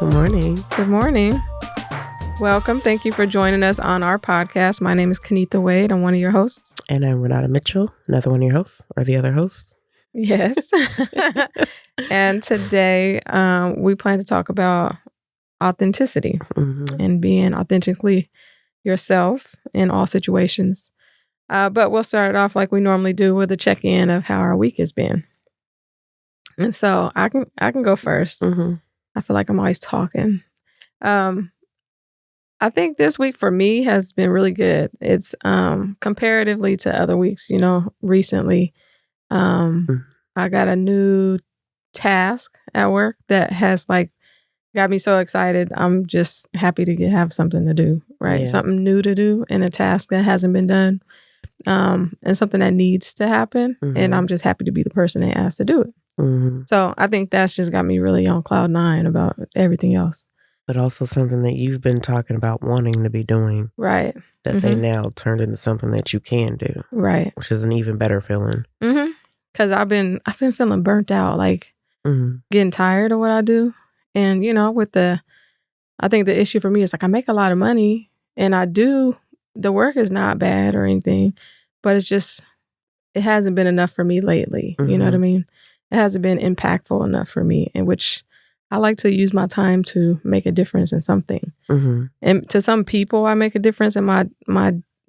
Good morning. Good morning. Welcome. Thank you for joining us on our podcast. My name is Kennitha Wade. I'm one of your hosts. And I'm Renauda Mitchell, another one of your hosts, or the other host. Yes. And today we plan to talk about authenticity and being authentically yourself in all situations. But we'll start it off like we normally do with a check-in of how our week has been. And so I can go first. I feel like I'm always talking. I think this week for me has been really good. It's comparatively to other weeks, recently. I got a new task at work that has got me so excited. I'm just happy to have something to do, right? Yeah. Something new to do and a task that hasn't been done. And something that needs to happen. And I'm just happy to be the person they asked to do it. So I think that's just got me really on cloud 9 about everything else. But also something that you've been talking about wanting to be doing. Right. That they now turned into something that you can do. Right. Which is an even better feeling. Because I've been feeling burnt out, getting tired of what I do. And, I think the issue for me is I make a lot of money and the work is not bad or anything, but it hasn't been enough for me lately. You know what I mean? It hasn't been impactful enough for me, in which I like to use my time to make a difference in something. And to some people, I make a difference in my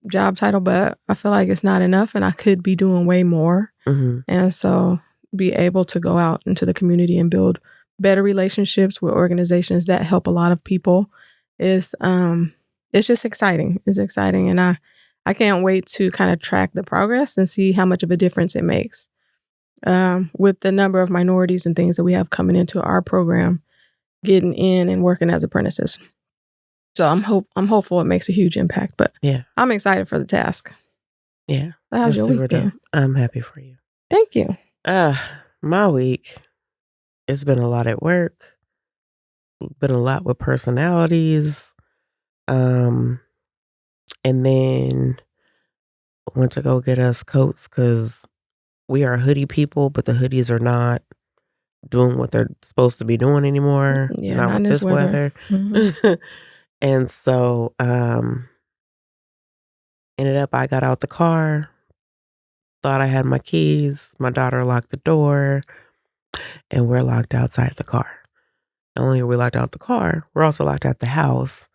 job title, but I feel like it's not enough and I could be doing way more. And so be able to go out into the community and build better relationships with organizations that help a lot of people is it's just exciting. It's exciting. And I can't wait to kind of track the progress and see how much of a difference it makes. With the number of minorities and things that we have coming into our program, getting in and working as apprentices. So I'm hopeful it makes a huge impact, but yeah, I'm excited for the task. Yeah. How's your week been? I'm happy for you. Thank you. My week, it's been a lot at work. Been a lot with personalities. And then went to go get us coats because we are hoodie people, but the hoodies are not doing what they're supposed to be doing anymore. Yeah, not with this weather. And so ended up I got out the car, thought I had my keys. My daughter locked the door, and we're locked outside the car. Not only are we locked out the car, we're also locked out the house.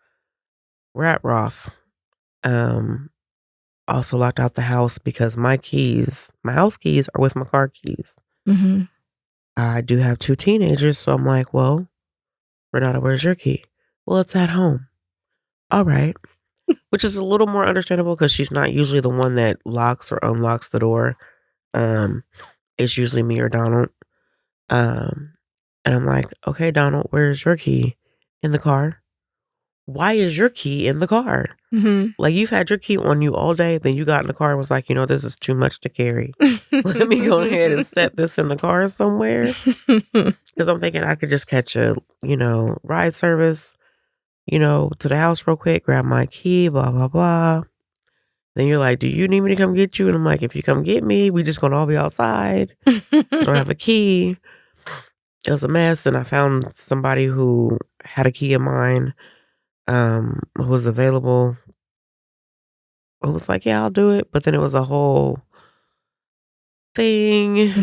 We're at Ross. Also locked out the house because my house keys are with my car keys. I do have 2 teenagers, so I'm like, well, Renauda, where's your key? Well, it's at home. All right. Which is a little more understandable because she's not usually the one that locks or unlocks the door. It's usually me or Donald. And I'm like, okay, Donald, where's your key? In the car. Why is your key in the car? Like, you've had your key on you all day, then you got in the car and was like, this is too much to carry. Let me go ahead and set this in the car somewhere. Because I'm thinking I could just catch a, ride service, to the house real quick, grab my key, blah, blah, blah. Then you're like, do you need me to come get you? And I'm like, if you come get me, we just going to all be outside. I don't have a key. It was a mess. And I found somebody who had a key of mine, who was available. I was like, yeah, I'll do it. But then it was a whole thing.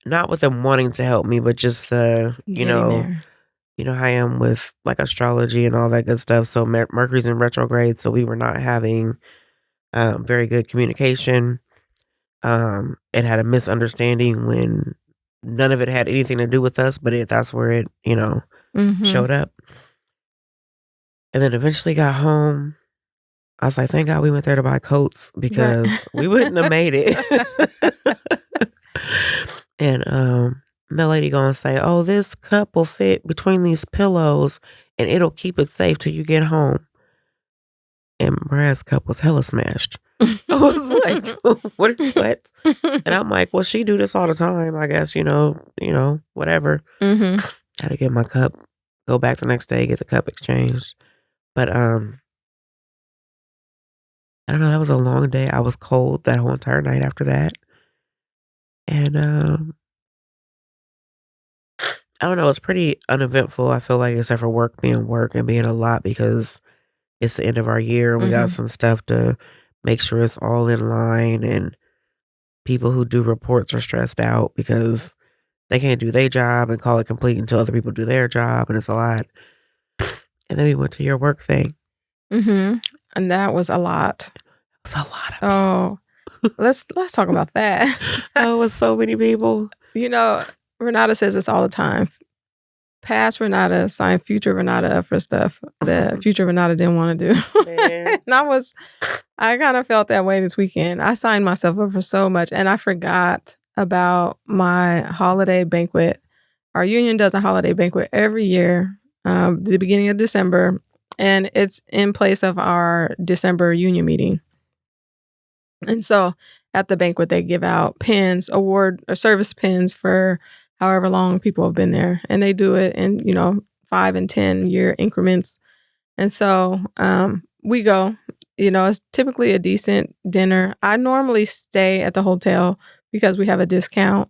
Not with them wanting to help me, but just the, how I am with astrology and all that good stuff. So Mercury's in retrograde, so we were not having very good communication. It had a misunderstanding when none of it had anything to do with us, but that's where it, showed up. And then eventually got home. I was like, thank God we went there to buy coats because we wouldn't have made it. And the lady gonna say, oh, this cup will fit between these pillows and it'll keep it safe till you get home. And Brad's cup was hella smashed. I was like, what? And I'm like, well, she do this all the time, I guess, whatever. Had to get my cup, go back the next day, get the cup exchanged. But I don't know, that was a long day. I was cold that whole entire night after that. And I don't know. It's pretty uneventful. I feel like except for work and being a lot because it's the end of our year and we got some stuff to make sure it's all in line. And people who do reports are stressed out because they can't do their job and call it complete until other people do their job, and it's a lot. And then we went to your work thing. And that was a lot. It was a lot of people. let's talk about that. Oh, it was so many people. You know, Renauda says this all the time. Past Renauda signed future Renauda up for stuff that future Renauda didn't want to do. And I kind of felt that way this weekend. I signed myself up for so much, and I forgot about my holiday banquet. Our union does a holiday banquet every year, the beginning of December, and it's in place of our December union meeting. And so at the banquet, they give out pins, award or service pins for however long people have been there. And they do it in, 5 and 10 year increments. And so we go, it's typically a decent dinner. I normally stay at the hotel because we have a discount.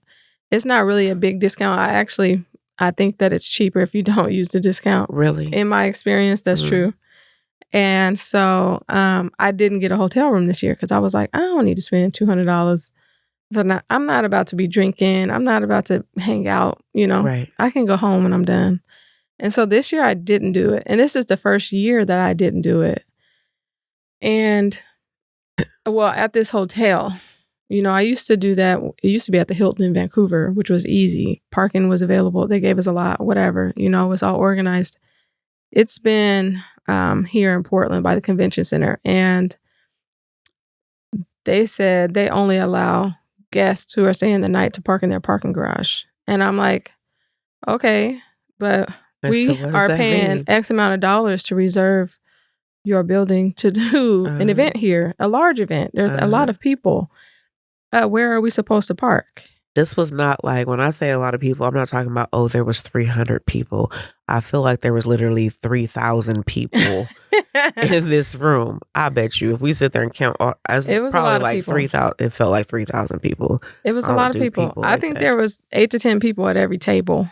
It's not really a big discount. I think that it's cheaper if you don't use the discount. Really? In my experience, that's true. And so I didn't get a hotel room this year because I was like, I don't need to spend $200. But I'm not about to be drinking. I'm not about to hang out, Right. I can go home when I'm done. And so this year I didn't do it. And this is the first year that I didn't do it. And, well, at this hotel, I used to do that. It used to be at the Hilton in Vancouver, which was easy. Parking was available. They gave us a lot, whatever. It was all organized. It's been here in Portland by the convention center. And they said they only allow guests who are staying the night to park in their parking garage. And I'm like, okay, but we are paying X amount of dollars to reserve your building to do an event here, a large event. There's a lot of people. Where are we supposed to park? This was not like, when I say a lot of people, I'm not talking about, there was 300 people. I feel like there was literally 3,000 people in this room. I bet you if we sit there and count, it was probably like 3,000. It felt like 3,000 people. It was a lot of people. I think there was 8 to 10 people at every table.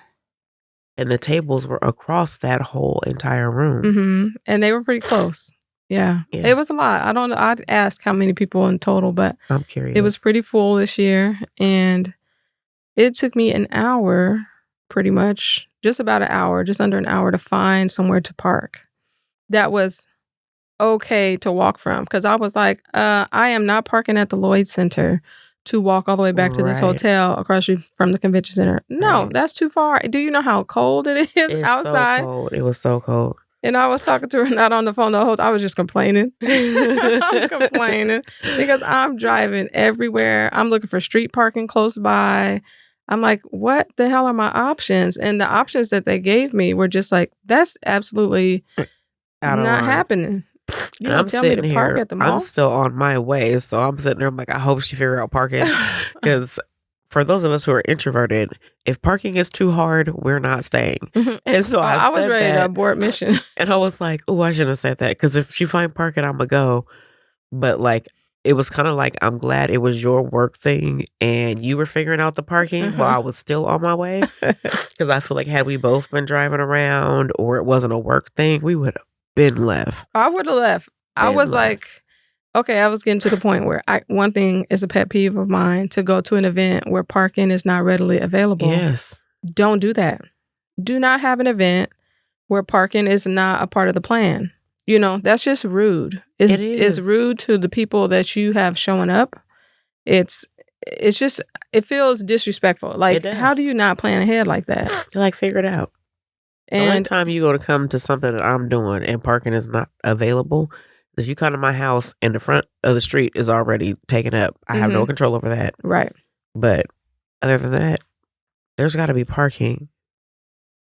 And the tables were across that whole entire room. And they were pretty close. Yeah. It was a lot. I don't know. I'd ask how many people in total, but I'm curious. It was pretty full this year. And it took me an hour, pretty much, just about an hour, just under an hour to find somewhere to park. That was okay to walk from. Because I was like, I am not parking at the Lloyd Center to walk all the way back to this hotel across from the convention center. No, that's too far. Do you know how cold it is outside? So cold. It was so cold. And I was talking to her, not on the phone the whole time. I was just complaining. I'm complaining because I'm driving everywhere. I'm looking for street parking close by. I'm like, what the hell are my options? And the options that they gave me were just like, that's absolutely not happening. You don't tell me to park at the mall. I'm still on my way. So I'm sitting there. I'm like, I hope she figure out parking. Because for those of us who are introverted, if parking is too hard, we're not staying. And so I was ready to abort mission. And I was like, I shouldn't have said that. Because if she find parking, I'm going to go. But like, it was kind of like, I'm glad it was your work thing and you were figuring out the parking while I was still on my way. Because I feel like had we both been driving around or it wasn't a work thing, we would have been left. I would have left. I was like, okay, I was getting to the point where one thing is a pet peeve of mine, to go to an event where parking is not readily available. Yes. Don't do that. Do not have an event where parking is not a part of the plan. That's just rude. It's rude to the people that you have showing up. It's just, it feels disrespectful. Like, how do you not plan ahead like that? Like, figure it out. And the only time you go to come to something that I'm doing and parking is not available, if you come to my house and the front of the street is already taken up, I have no control over that. Right. But other than that, there's got to be parking.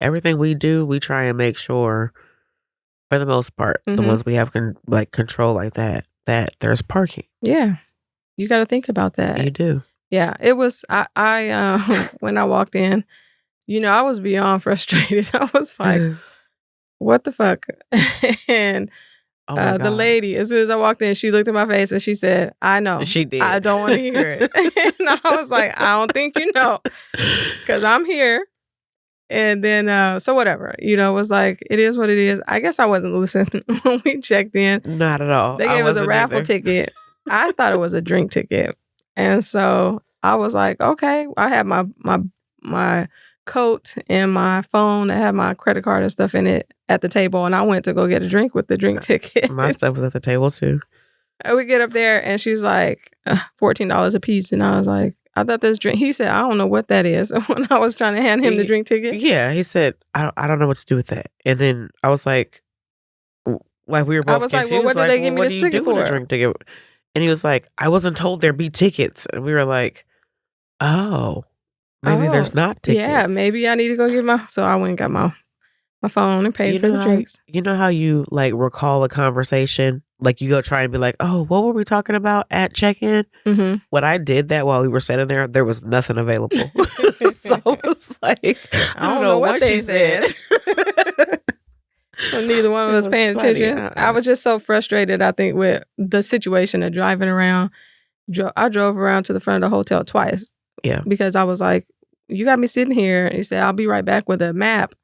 Everything we do, we try and make sure, for the most part, the ones we have control like that there's parking. Yeah. You got to think about that. You do. Yeah. It was, I when I walked in, I was beyond frustrated. I was like, what the fuck? And the lady, as soon as I walked in, she looked at my face and she said, I know. She did. I don't want to hear it. And I was like, I don't think you know. Because I'm here. And then, so whatever, it was like, it is what it is. I guess I wasn't listening when we checked in. Not at all. They gave us a raffle ticket. I thought it was a drink ticket. And so I was like, okay, I had my coat and my phone that had my credit card and stuff in it at the table. And I went to go get a drink with the drink ticket. My stuff was at the table too. And we get up there and she's like, $14 a piece. And I was like, I thought this drink, he said, I don't know what that is. When I was trying to hand him the drink ticket. Yeah, he said, I don't know what to do with that. And then I was like we were both confused. Like, well, what did they give me this ticket for? A drink ticket? And he was like, I wasn't told there'd be tickets. And we were like, oh, maybe there's not tickets. Yeah, maybe I need to go get so I went and got my phone and paid for the drinks. You know how you like recall a conversation? Like you go try and be like, oh, what were we talking about at check-in? Mm-hmm. When I did that while we were sitting there was nothing available. So it was like, I don't know what she said. Well, neither one of us paying attention. I was just so frustrated, I think, with the situation of driving around. I drove around to the front of the hotel twice. Yeah. Because I was like, you got me sitting here. And he said, I'll be right back with a map.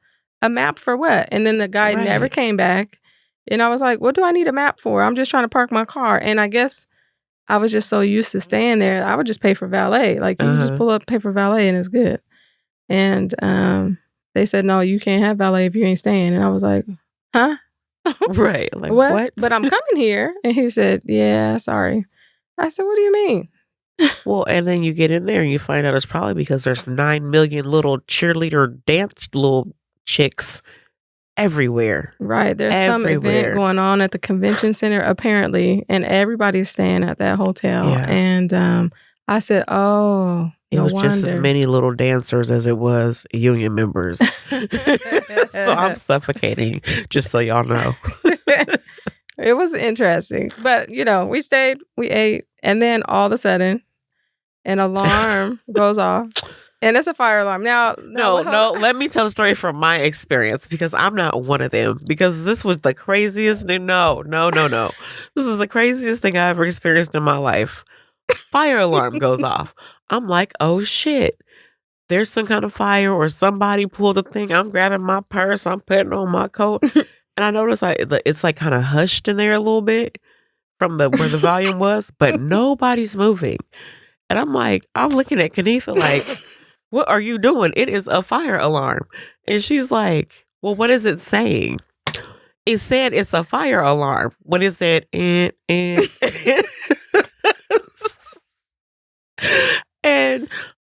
A map for what? And then the guy never came back. And I was like, what do I need a map for? I'm just trying to park my car. And I guess I was just so used to staying there. I would just pay for valet. Like, you just pull up, pay for valet, and it's good. And they said, no, you can't have valet if you ain't staying. And I was like, huh? Right. Like, what? But I'm coming here. And he said, yeah, sorry. I said, what do you mean? Well, and then you get in there and you find out it's probably because there's 9 million little cheerleader dance little chicks everywhere. Right. There's some event going on at the convention center, apparently, and everybody's staying at that hotel. Yeah. And I said, oh, it was just as many little dancers as it was union members. So I'm suffocating, just so y'all know. It was interesting. But, we stayed, we ate, and then all of a sudden, an alarm goes off. And it's a fire alarm. Now, no, let me tell the story from my experience, because I'm not one of them, because this was the craziest thing. No. This is the craziest thing I ever experienced in my life. Fire alarm goes off. I'm like, oh shit. There's some kind of fire, or somebody pulled a thing. I'm grabbing my purse. I'm putting on my coat. And I noticed it's like kind of hushed in there a little bit from where the volume was, but nobody's moving. And I'm looking at Kennitha like, what are you doing? It is a fire alarm. And she's like, well, what is it saying? It said it's a fire alarm. When it said, and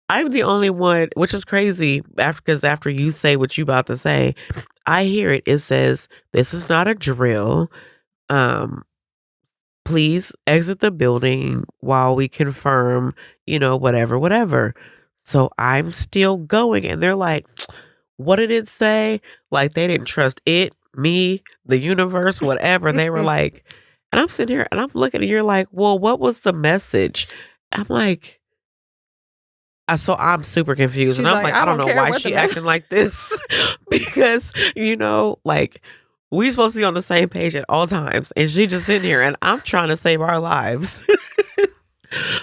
I'm the only one, which is crazy, because after you say what you about to say, I hear it. It says, this is not a drill. Please exit the building while we confirm, whatever. So I'm still going, and they're like, what did it say? Like, they didn't trust it, me, the universe, whatever. They were like, and I'm sitting here and I'm looking and you're like, well, what was the message? I'm like, so I'm super confused. She's and I'm like, I don't know why she acting like this. Because, we supposed to be on the same page at all times. And she just sitting here and I'm trying to save our lives.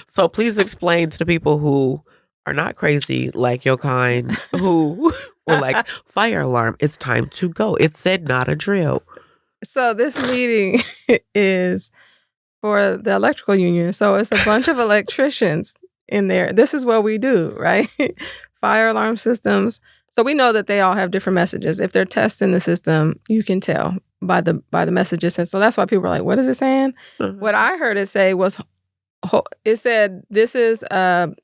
So please explain to the people who are not crazy like your kind, who were like, fire alarm, it's time to go. It said not a drill. So this meeting is for the electrical union. So it's a bunch of electricians in there. This is what we do, right? Fire alarm systems. So we know that they all have different messages. If they're testing the system, you can tell by the messages. And so that's why people were like, what is it saying? Mm-hmm. What I heard it say was, it said, this is, it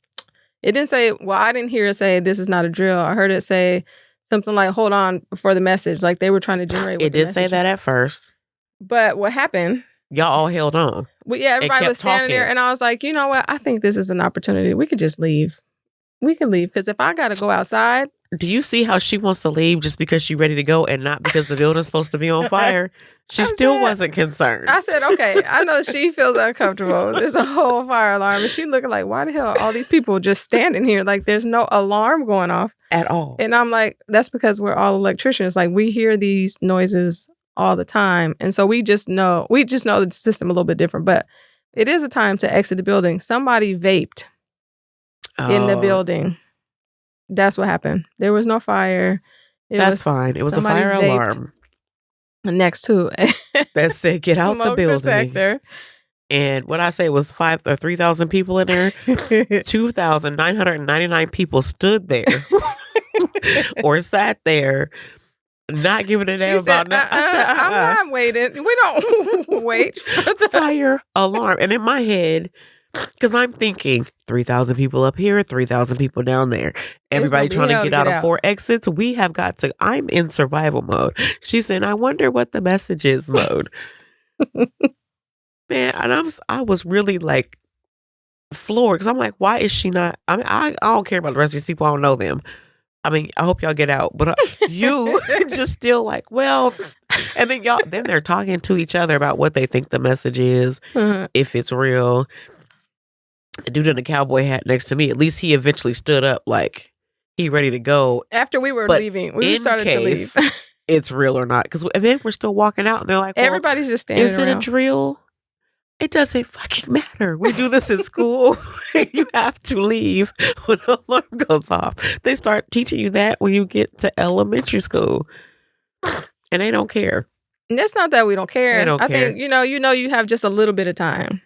didn't say, well, I didn't hear it say, this is not a drill. I heard it say something like, hold on for the message. Like they were trying to generate. It did say that at first. But what happened? Y'all all held on. Well, yeah, everybody was standing there. And I was like, you know what? I think this is an opportunity. We could just leave. We can leave. Because if I got to go outside. Do you see how she wants to leave just because she's ready to go and not because the building's supposed to be on fire? She still wasn't concerned. I said, okay, I know she feels uncomfortable. There's a whole fire alarm. And she looking like, why the hell are all these people just standing here? Like there's no alarm going off. At all. And I'm like, that's because we're all electricians. Like we hear these noises all the time. And so we just know the system a little bit different. But it is a time to exit the building. Somebody vaped in the building. That's what happened. There was no fire. That's fine. It was a fire alarm next to that said, "Get out the building." Detector. And what I say was 5,000 or 3,000 people in there. 2,999 people stood there or sat there, not giving a damn about nothing. I'm not waiting. We don't wait for the fire alarm. And in my head, because I'm thinking 3,000 people up here, 3,000 people down there. Everybody trying to get out of 4 exits. We have got to. I'm in survival mode. She said, "I wonder what the message is mode." Man, and I was really like floored because I'm like, why is she not? I mean, I don't care about the rest of these people. I don't know them. I mean, I hope y'all get out, but you just still like, well, and then they're talking to each other about what they think the message is, if it's real. The dude in the cowboy hat next to me, at least he eventually stood up like he ready to go. After we were leaving, we started to leave. It's real or not, because then we're still walking out and they're like, well, everybody's just standing around. Is it a drill? It doesn't fucking matter. We do this in school. You have to leave when the alarm goes off. They start teaching you that when you get to elementary school. And they don't care. And it's not that we don't care. They don't care. Think, you have just a little bit of time.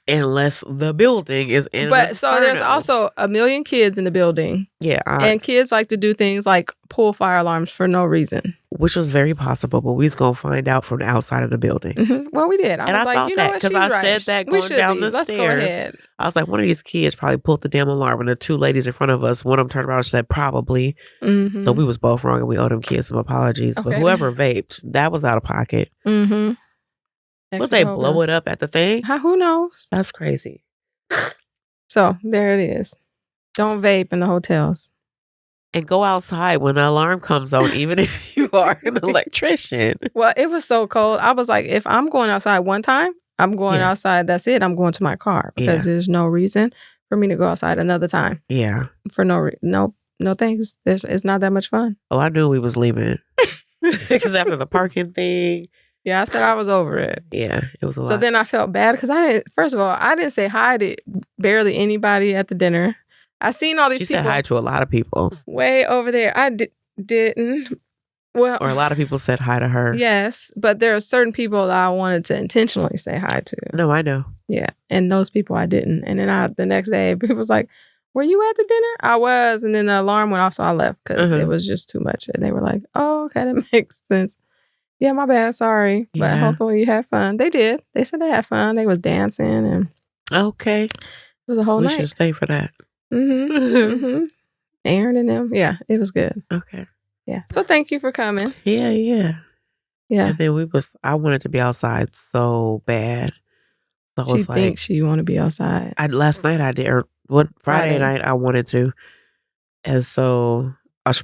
Unless the building is in But so there's also a million kids in the building. Yeah. And kids like to do things like pull fire alarms for no reason. Which was very possible, but we was going to find out from the outside of the building. Mm-hmm. Well, we did. I was like, thought that because I said that going down the Let's stairs. go ahead. I was like, one of these kids probably pulled the damn alarm. And the 2 ladies in front of us, one of them turned around and said, probably. Mm-hmm. So we was both wrong and we owe them kids some apologies. Okay. But whoever vaped, that was out of pocket. Mm-hmm. Would they blow it up at the thing? Who knows? That's crazy. So there it is. Don't vape in the hotels. And go outside when the alarm comes on, even if you are an electrician. Well, it was so cold. I was like, if I'm going outside one time, I'm going outside. That's it. I'm going to my car because there's no reason for me to go outside another time. Yeah. For no thanks. It's not that much fun. Oh, I knew we was leaving. Because after the parking thing. Yeah, I said I was over it. Yeah, it was a lot. So then I felt bad because first of all, I didn't say hi to barely anybody at the dinner. I seen all these people. She said hi to a lot of people. Way over there. I didn't. Well, or a lot of people said hi to her. Yes, but there are certain people that I wanted to intentionally say hi to. No, I know. Yeah, and those people I didn't. And then the next day, people was like, were you at the dinner? I was. And then the alarm went off, so I left because it was just too much. And they were like, oh, okay, that makes sense. Yeah, my bad. Sorry. Yeah. But hopefully you had fun. They did. They said they had fun. They was dancing and okay. It was a whole night. We should stay for that. Mm-hmm. Mm-hmm. Aaron and them. Yeah, it was good. Okay. Yeah. So thank you for coming. Yeah. Yeah. And then I wanted to be outside so bad. So she thinks she want to be outside. Last night I did, or Friday night I wanted to. And so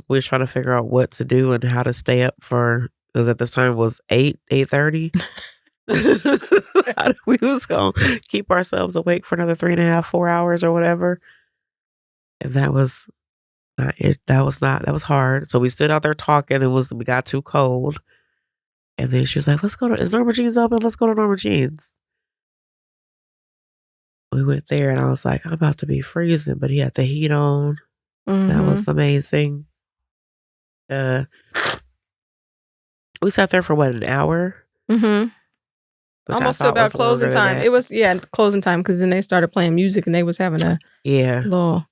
we was trying to figure out what to do and how to stay up for, because at this time it was 8:30. We was going to keep ourselves awake for another 3.5, 4 hours or whatever. And that was not it. That was hard. So we stood out there talking and we got too cold. And then she was like, is Norma Jean's open? Let's go to Norma Jean's. We went there and I was like, I'm about to be freezing, but he had the heat on. Mm-hmm. That was amazing. We sat there for an hour? Mm-hmm. Almost to about closing time. It was, closing time, because then they started playing music and they was having a little,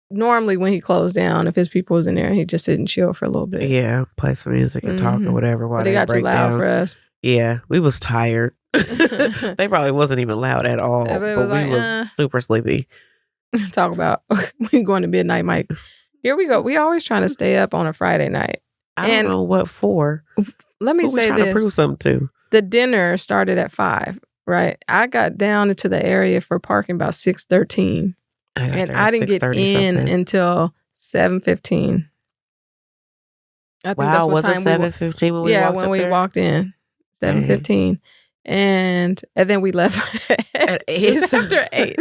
normally when he closed down, if his people was in there, he'd just sit and chill for a little bit. Yeah, play some music and talk or whatever while they got too loud for us. Yeah, we was tired. They probably wasn't even loud at all, but we was super sleepy. Talk about we going to midnight, Mike. Here we go. We always trying to stay up on a Friday night. I don't know what for. Let me say trying to prove something to. The dinner started at 5, right? I got down into the area for parking about 6:13, and I didn't get in until 7:15. I think that's what time. 7:15 when we walked when we walked in, 7:15. And then we left at 8. Just after 8.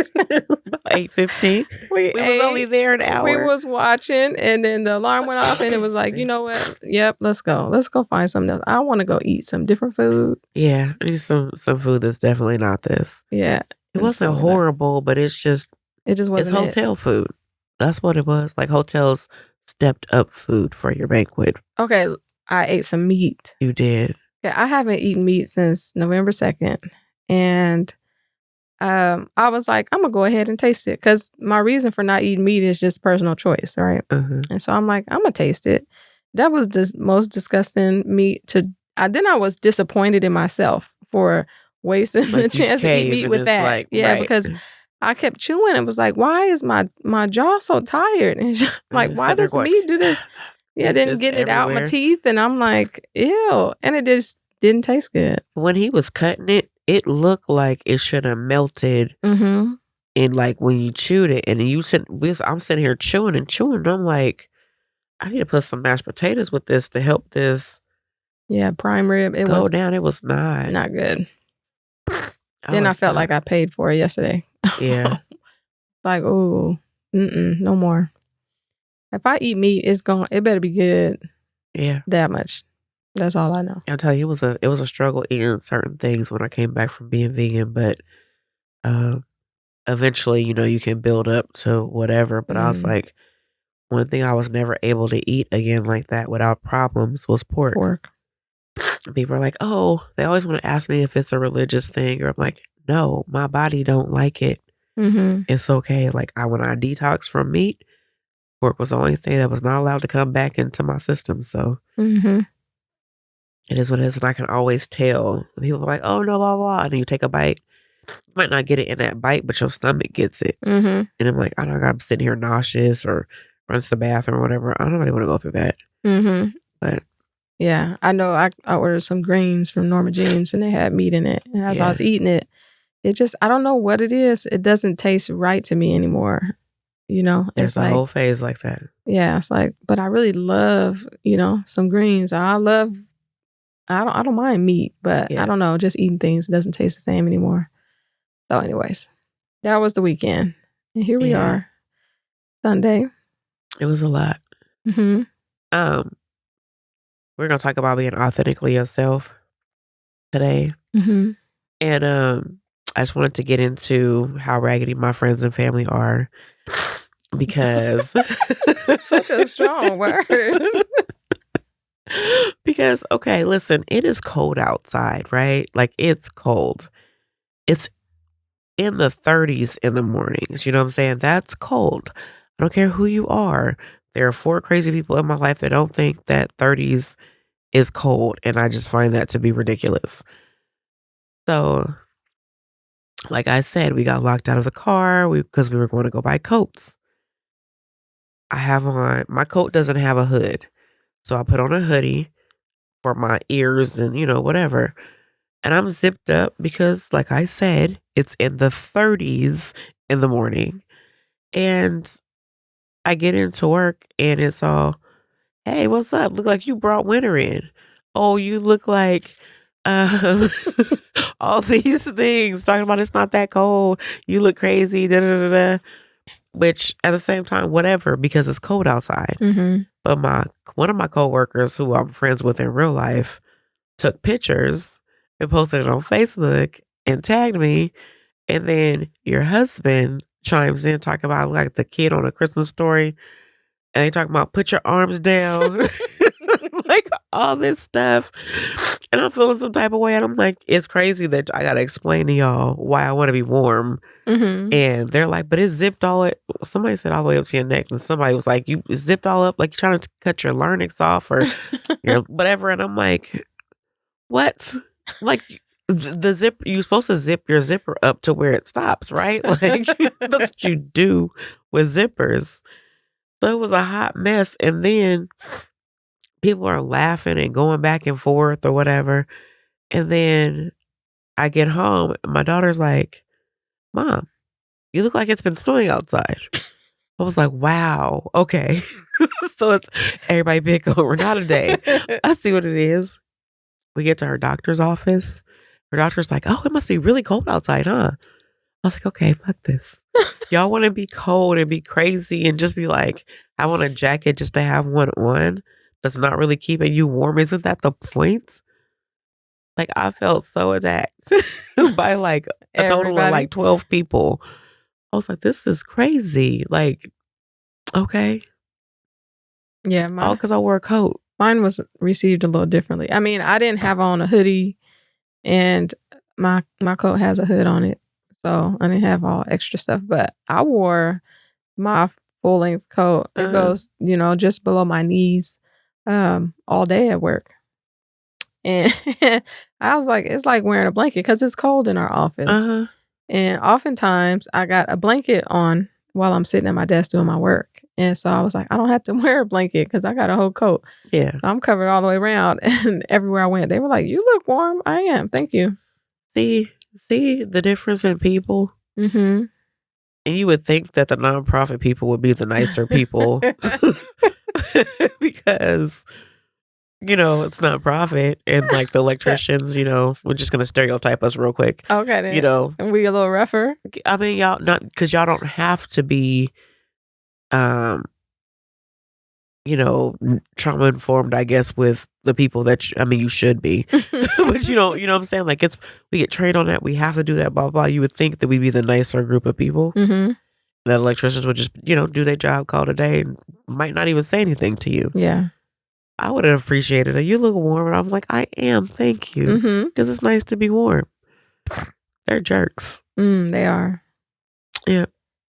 8:15. We was only there an hour. We was watching, and then the alarm went off, and it was like, you know what? Yep, let's go. Let's go find something else. I want to go eat some different food. Yeah, I need some food that's definitely not this. Yeah. It wasn't horrible, but it's just... It just wasn't It's hotel food. That's what it was. Like hotels stepped up food for your banquet? Okay, I ate some meat. You did? Yeah, I haven't eaten meat since November 2nd. And I was like, I'm going to go ahead and taste it. Because my reason for not eating meat is just personal choice, right? And so I'm like, I'm going to taste it. That was the most disgusting meat then I was disappointed in myself for wasting the chance to eat meat with that. Like, yeah, right. because I kept chewing. It was like, why is my jaw so tired? And like, why does meat do this? Yeah, then getting it out my teeth, and I'm like, ew. And it just didn't taste good. When he was cutting it, it looked like it should have melted. And like when you chewed it, and then I'm sitting here chewing and chewing, and I'm like, I need to put some mashed potatoes with this to help this. Yeah, prime rib. It go was down. It was not good. Then I felt like I paid for it yesterday. Yeah. Like, oh, no more. If I eat meat, it better be good. Yeah. That much. That's all I know. I'll tell you, it was a struggle eating certain things when I came back from being vegan, but eventually, you can build up to whatever. But I was like, one thing I was never able to eat again like that without problems was pork. People are like, oh, they always want to ask me if it's a religious thing, or I'm like, no, my body don't like it. It's okay. Like when I detox from meat, pork was the only thing that was not allowed to come back into my system. So it is what it is, and I can always tell. People are like, oh no, blah blah, and then you take a bite. You might not get it in that bite, but your stomach gets it. And I'm like, I don't got to sit here nauseous or run to the bathroom or whatever. I don't really want to go through that. But yeah, I know I ordered some greens from Norma Jean's and they had meat in it. And as I was eating it, I don't know what it is. It doesn't taste right to me anymore. There's a whole phase like that. Yeah, it's like, but I really love, some greens. I don't mind meat, but I don't know, just eating things doesn't taste the same anymore. So anyways, that was the weekend. And here we are. Sunday. It was a lot. We're going to talk about being authentically yourself today. And I just wanted to get into how raggedy my friends and family are, because such a strong word. Because, okay, listen, it is cold outside, right? Like, it's cold. It's in the 30s in the mornings. You know what I'm saying? That's cold. I don't care who you are. There are 4 crazy people in my life that don't think that 30s is cold, and I just find that to be ridiculous. So, like I said, we got locked out of the car because we were going to go buy coats. I have on, my coat doesn't have a hood. So I put on a hoodie for my ears and, whatever. And I'm zipped up because, like I said, it's in the 30s in the morning. And I get into work and it's all, hey, what's up? Look like you brought winter in. Oh, you look like all these things talking about it's not that cold. You look crazy. Da, da, da, da. Which at the same time, whatever, because it's cold outside. But one of my coworkers, who I'm friends with in real life, took pictures and posted it on Facebook and tagged me. And then your husband chimes in talking about like the kid on A Christmas Story. And they talking about put your arms down. Like all this stuff. And I'm feeling some type of way. And I'm like, it's crazy that I got to explain to y'all why I want to be warm. And they're like, but it's zipped somebody said all the way up to your neck. And somebody was like, you zipped all up, like you're trying to cut your larynx off or your whatever. And I'm like, what? Like the zip, you're supposed to zip your zipper up to where it stops, right? Like that's what you do with zippers. So it was a hot mess. And then people are laughing and going back and forth or whatever. And then I get home and my daughter's like, Mom, you look like it's been snowing outside. I was like, wow, okay. So it's everybody pick on Renauda Day. I see what it is. We get to her doctor's office. Her doctor's like, oh, it must be really cold outside, huh? I was like, okay, fuck this. Y'all want to be cold and be crazy and just be like, I want a jacket just to have one on that's not really keeping you warm. Isn't that the point? Like, I felt so attacked by like a total of like 12 people. I was like, this is crazy. Like, okay. Yeah, all because I wore a coat. Mine was received a little differently. I mean, I didn't have on a hoodie, and my coat has a hood on it, so I didn't have all extra stuff. But I wore my full length coat. It goes, just below my knees, all day at work. And I was like, it's like wearing a blanket because it's cold in our office. And oftentimes I got a blanket on while I'm sitting at my desk doing my work. And so I was like, I don't have to wear a blanket because I got a whole coat. Yeah. So I'm covered all the way around. And everywhere I went, they were like, you look warm. I am. Thank you. See the difference in people? Mm-hmm. And you would think that the nonprofit people would be the nicer people because, it's nonprofit, and like the electricians, we're just going to stereotype us real quick. Okay. Then. And we a little rougher? I mean, y'all not, because y'all don't have to be, trauma informed, I guess, with the people that you should be. But you know what I'm saying? Like we get trained on that. We have to do that, blah, blah. You would think that we'd be the nicer group of people. Mm-hmm. That electricians would just, do their job, call it a day, and might not even say anything to you. Yeah. I would have appreciated it. You look warm. And I'm like, I am. Thank you. Because it's nice to be warm. They're jerks. They are. Yeah.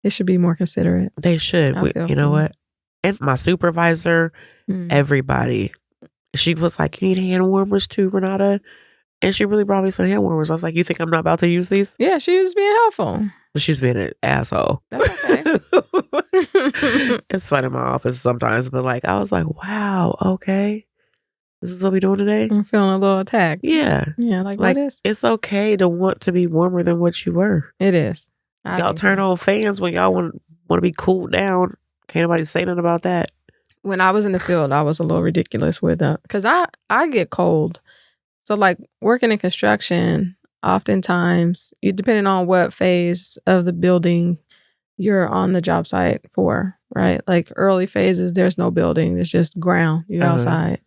They should be more considerate. They should. You know what? And my supervisor, everybody, she was like, you need hand warmers too, Renauda? And she really brought me some hand warmers. I was like, you think I'm not about to use these? Yeah, she was being helpful. She's being an asshole. That's okay. It's fun in my office sometimes, but like, I was like, wow, okay. This is what we doing today? I'm feeling a little attacked. Yeah. Yeah, like what is? It's okay to want to be warmer than what you were. It is. Y'all turn on fans when y'all want to be cooled down. Can't nobody say nothing about that. When I was in the field, I was a little ridiculous with that. Because I get cold. So like working in construction, oftentimes, depending on what phase of the building you're on the job site for, right? Like early phases, there's no building. There's just ground. You're outside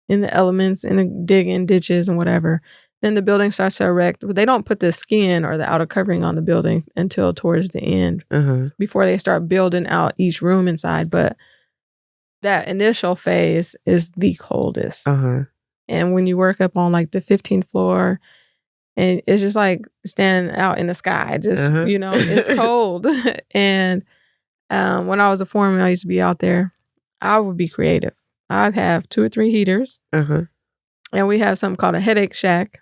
in the elements, in the digging ditches and whatever. Then the building starts to erect. But they don't put the skin or the outer covering on the building until towards the end before they start building out each room inside. But that initial phase is the coldest. And when you work up on like the 15th floor, and it's just like standing out in the sky, just, it's cold. And when I was a foreman, I used to be out there, I would be creative. I'd have 2 or 3 heaters. And we have something called a headache shack.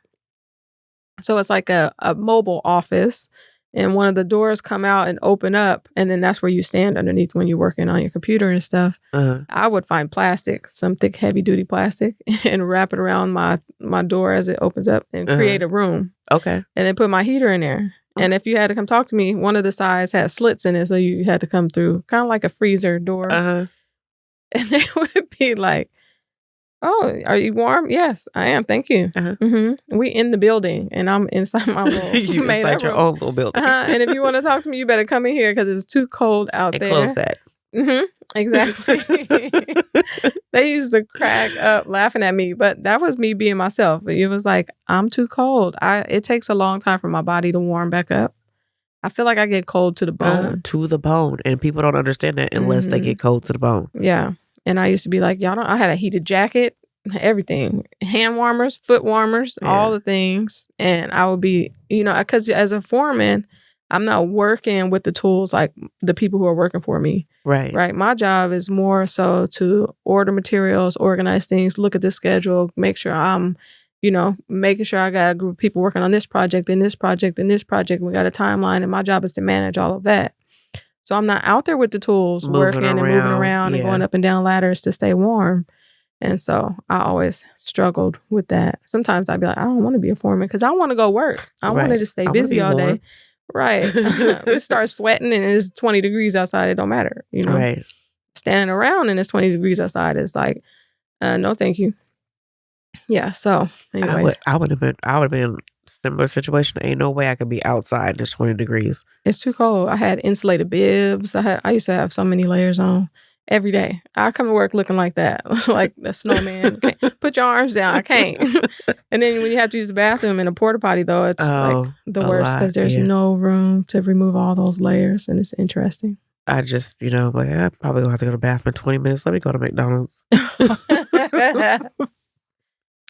So it's like a mobile office, and one of the doors come out and open up, and then that's where you stand underneath when you're working on your computer and stuff. I would find plastic, some thick, heavy-duty plastic, and wrap it around my door as it opens up and create a room. Okay. And then put my heater in there. And if you had to come talk to me, one of the sides had slits in it, so you had to come through, kind of like a freezer door. And they would be like, oh, are you warm? Yes, I am. Thank you. We in the building, and I'm inside my little you inside your own little building. And if you want to talk to me, you better come in here because it's too cold out there. Close that. Exactly. They used to crack up laughing at me, but that was me being myself. It was like, I'm too cold. It takes a long time for my body to warm back up. I feel like I get cold to the bone. To the bone. And people don't understand that unless they get cold to the bone. Yeah. And I used to be like, I had a heated jacket, everything, hand warmers, foot warmers, all the things. And I would be, because as a foreman, I'm not working with the tools like the people who are working for me. Right. My job is more so to order materials, organize things, look at the schedule, make sure I'm, making sure I got a group of people working on this project and this project and this project. We got a timeline, and my job is to manage all of that. So I'm not out there with the tools, working and moving around and going up and down ladders to stay warm. And so I always struggled with that. Sometimes I'd be like, I don't want to be a foreman because I want to go work. I want to just stay busy all day. Right. We start sweating and it's 20 degrees outside. It don't matter. Right. Standing around and it's 20 degrees outside is like, no, thank you. Yeah. So anyways. I would have been similar situation. Ain't no way I could be outside and it's 20 degrees. It's too cold. I had insulated bibs. I used to have so many layers on every day. I come to work looking like that, like a snowman. Put your arms down. I can't. And then when you have to use the bathroom in a porta potty, though, it's like the worst because there's no room to remove all those layers, and it's interesting. I just, like, I'm probably gonna have to go to the bathroom in 20 minutes. Let me go to McDonald's.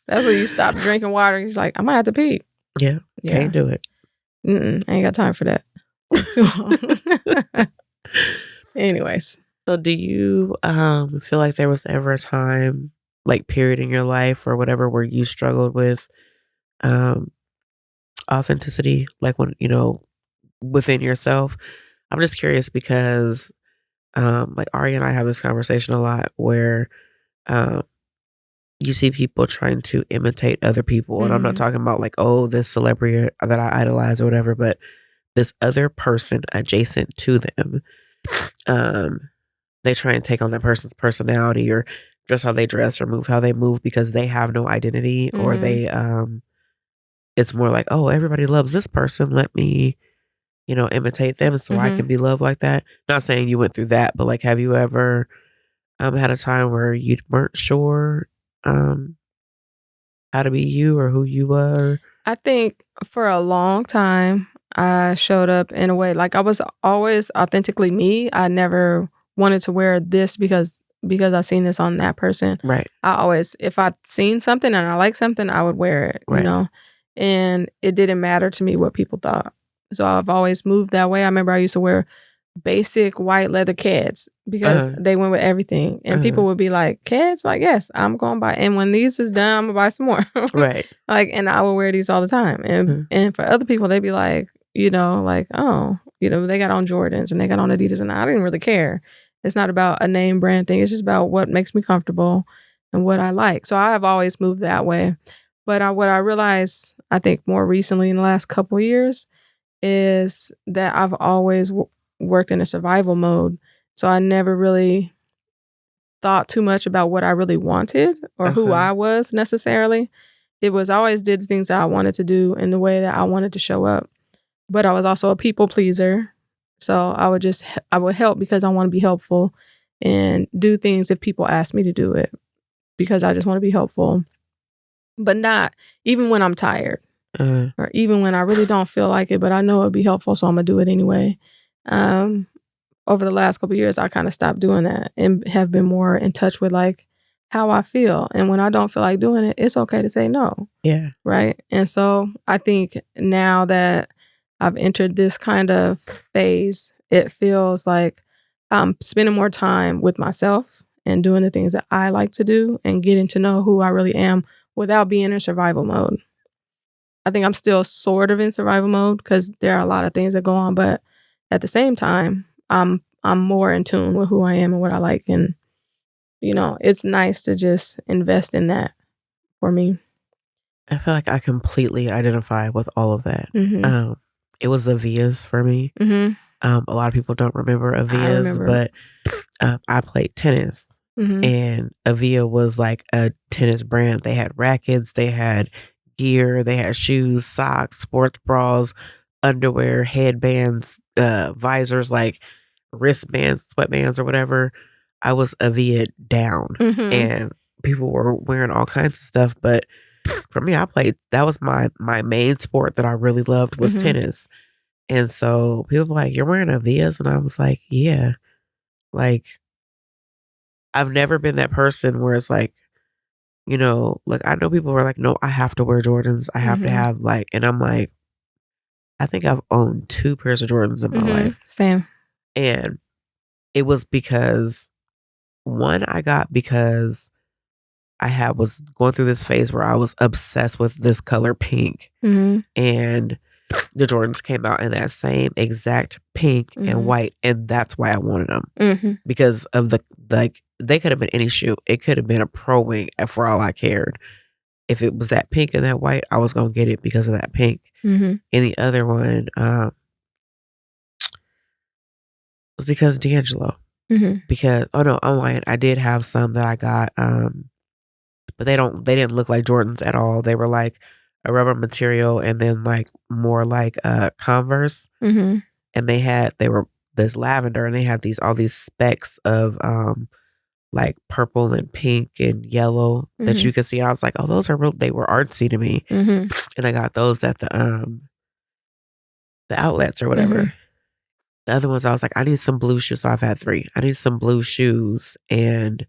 That's when you stop drinking water. He's like, I might have to pee. Yeah. Can't do it. I ain't got time for that. Too long. Anyways. So do you feel like there was ever a time, like period in your life or whatever, where you struggled with authenticity, like when, within yourself? I'm just curious because like Ari and I have this conversation a lot where you see people trying to imitate other people. And I'm not talking about like, oh, this celebrity that I idolize or whatever, but this other person adjacent to them. They try and take on that person's personality or dress how they dress or move how they move because they have no identity or they it's more like, oh, everybody loves this person. Let me, imitate them so I can be loved like that. Not saying you went through that, but like, have you ever had a time where you weren't sure how to be you or who you were? I think for a long time, I showed up in a way like I was always authentically me. I never wanted to wear this because I seen this on that person. Right. I always, if I'd seen something and I like something, I would wear it, Right. and it didn't matter to me what people thought. So I've always moved that way. I remember I used to wear basic white leather Keds because they went with everything. And people would be like, Keds? Like, yes, I'm going to buy. And when these is done, I'm going to buy some more. Right. Like, and I would wear these all the time. And for other people, they'd be like, like, oh, they got on Jordans and they got on Adidas. And I didn't really care. It's not about a name brand thing. It's just about what makes me comfortable and what I like. So I have always moved that way. But what I realized, I think more recently in the last couple of years, is that I've always worked in a survival mode. So I never really thought too much about what I really wanted or who I was necessarily. It was always did the things that I wanted to do in the way that I wanted to show up. But I was also a people pleaser. So I would help because I want to be helpful and do things if people ask me to do it because I just want to be helpful. But not even when I'm tired or even when I really don't feel like it, but I know it'll be helpful, so I'm going to do it anyway. Over the last couple of years, I kind of stopped doing that and have been more in touch with like how I feel. And when I don't feel like doing it, it's okay to say no. Yeah. Right. And so I think now that I've entered this kind of phase, it feels like I'm spending more time with myself and doing the things that I like to do and getting to know who I really am without being in survival mode. I think I'm still sort of in survival mode because there are a lot of things that go on, but at the same time, I'm more in tune with who I am and what I like. And, it's nice to just invest in that for me. I feel like I completely identify with all of that. It was Avia's for me. A lot of people don't remember Avia's, but I played tennis. And Avia was like a tennis brand. They had rackets, they had gear, they had shoes, socks, sports bras, underwear, headbands, visors, like wristbands, sweatbands, or whatever. I was Avia down, and people were wearing all kinds of stuff. But for me, that was my main sport that I really loved was tennis. And so people were like, "You're wearing Avias?" And I was like, "Yeah." Like, I've never been that person where it's like, like I know people were like, "No, I have to wear Jordans. I have to have like," and I'm like, I think I've owned 2 pairs of Jordans in my life. Same. And it was because one I got because I was going through this phase where I was obsessed with this color pink. And the Jordans came out in that same exact pink and white, and that's why I wanted them. Because of they could have been any shoe. It could have been a Pro Wing for all I cared. If it was that pink and that white, I was going to get it because of that pink. And the other one was because D'Angelo. Because, oh no, I'm lying. I did have some that I got, but they didn't look like Jordans at all. They were like a rubber material and then like more like Converse. And they were this lavender and they had all these specks of like purple and pink and yellow that you could see. I was like, oh, those are real. They were artsy to me. And I got those at the outlets or whatever. The other ones, I was like, I need some blue shoes. So I've had 3. I need some blue shoes. And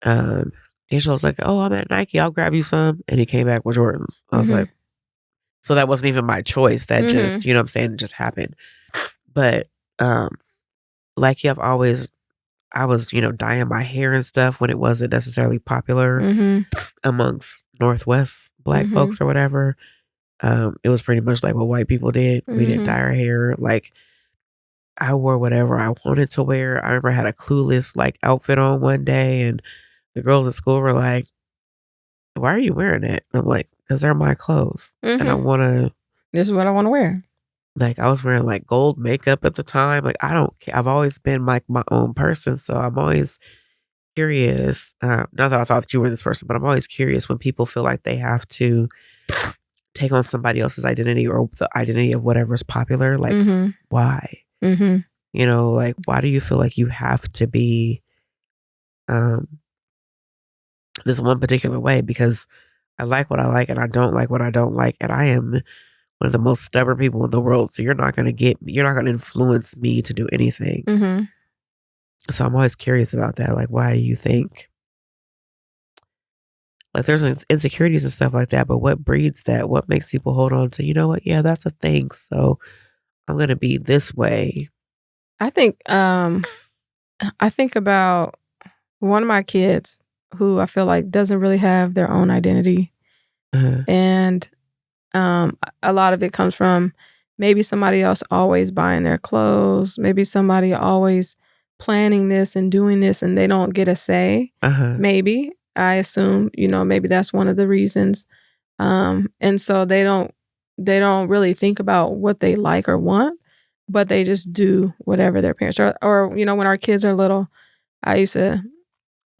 Angela was like, oh, I'm at Nike. I'll grab you some. And he came back with Jordans. I was like, so that wasn't even my choice. That just, you know what I'm saying, it just happened. But like you have always, I was, dyeing my hair and stuff when it wasn't necessarily popular amongst Northwest Black folks or whatever. It was pretty much like what white people did. We didn't dye our hair. Like, I wore whatever I wanted to wear. I remember I had a Clueless like outfit on one day, and the girls at school were like, "Why are you wearing it?" And I'm like, "Because they're my clothes, and I want to." This is what I want to wear. Like, I was wearing like gold makeup at the time. Like, I don't care. I've always been like my own person, so I'm always curious. Not that I thought that you were this person, but I'm always curious when people feel like they have to take on somebody else's identity or the identity of whatever's popular. Like, why? Like, why do you feel like you have to be this one particular way? Because I like what I like and I don't like what I don't like. And I am one of the most stubborn people in the world. So you're not going to influence me to do anything. So I'm always curious about that. Like, why do you think, like, there's insecurities and stuff like that, but what breeds that? What makes people hold on to, you know what? Yeah, that's a thing. So I'm going to be this way. I think about one of my kids who I feel like doesn't really have their own identity. And a lot of it comes from maybe somebody else always buying their clothes, maybe somebody always planning this and doing this and they don't get a say. Maybe, I assume, maybe that's one of the reasons. And so they don't really think about what they like or want, but they just do whatever their parents or when our kids are little, I used to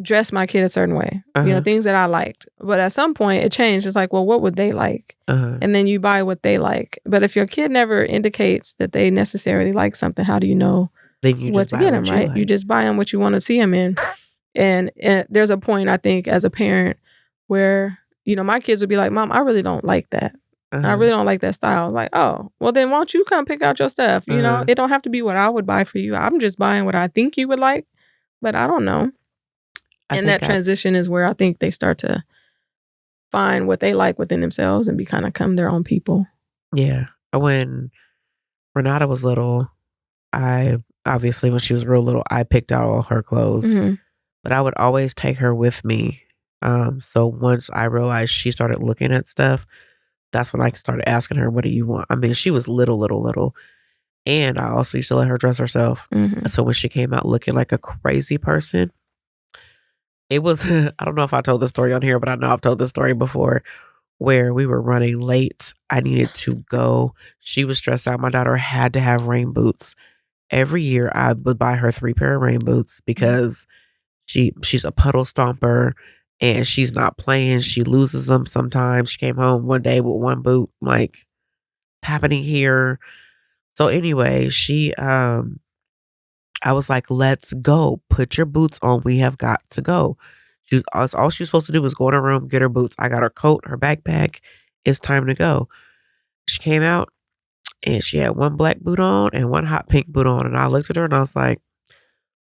dress my kid a certain way, things that I liked. But at some point it changed. It's like, well, what would they like? And then you buy what they like. But if your kid never indicates that they necessarily like something, how do you know what to get them, right? Like. You just buy them what you want to see them in. And there's a point, I think, as a parent where, my kids would be like, Mom, I really don't like that. I really don't like that style. Like, oh, well, then why don't you come pick out your stuff? It don't have to be what I would buy for you. I'm just buying what I think you would like, but I don't know. And that transition is where I think they start to find what they like within themselves and become their own people. Yeah. When Renauda was little, obviously when she was real little, I picked out all her clothes, but I would always take her with me. So once I realized she started looking at stuff, that's when I started asking her, what do you want? I mean, she was little. And I also used to let her dress herself. So when she came out looking like a crazy person, it was, I don't know if I told this story on here, but I know I've told this story before, where we were running late. I needed to go. She was stressed out. My daughter had to have rain boots. Every year I would buy her 3 pair of rain boots because she's a puddle stomper and she's not playing. She loses them sometimes. She came home one day with 1 boot, like, happening here. So anyway, I was like, let's go. Put your boots on. We have got to go. All she was supposed to do was go in her room, get her boots. I got her coat, her backpack. It's time to go. She came out and she had 1 black boot on and 1 hot pink boot on. And I looked at her and I was like,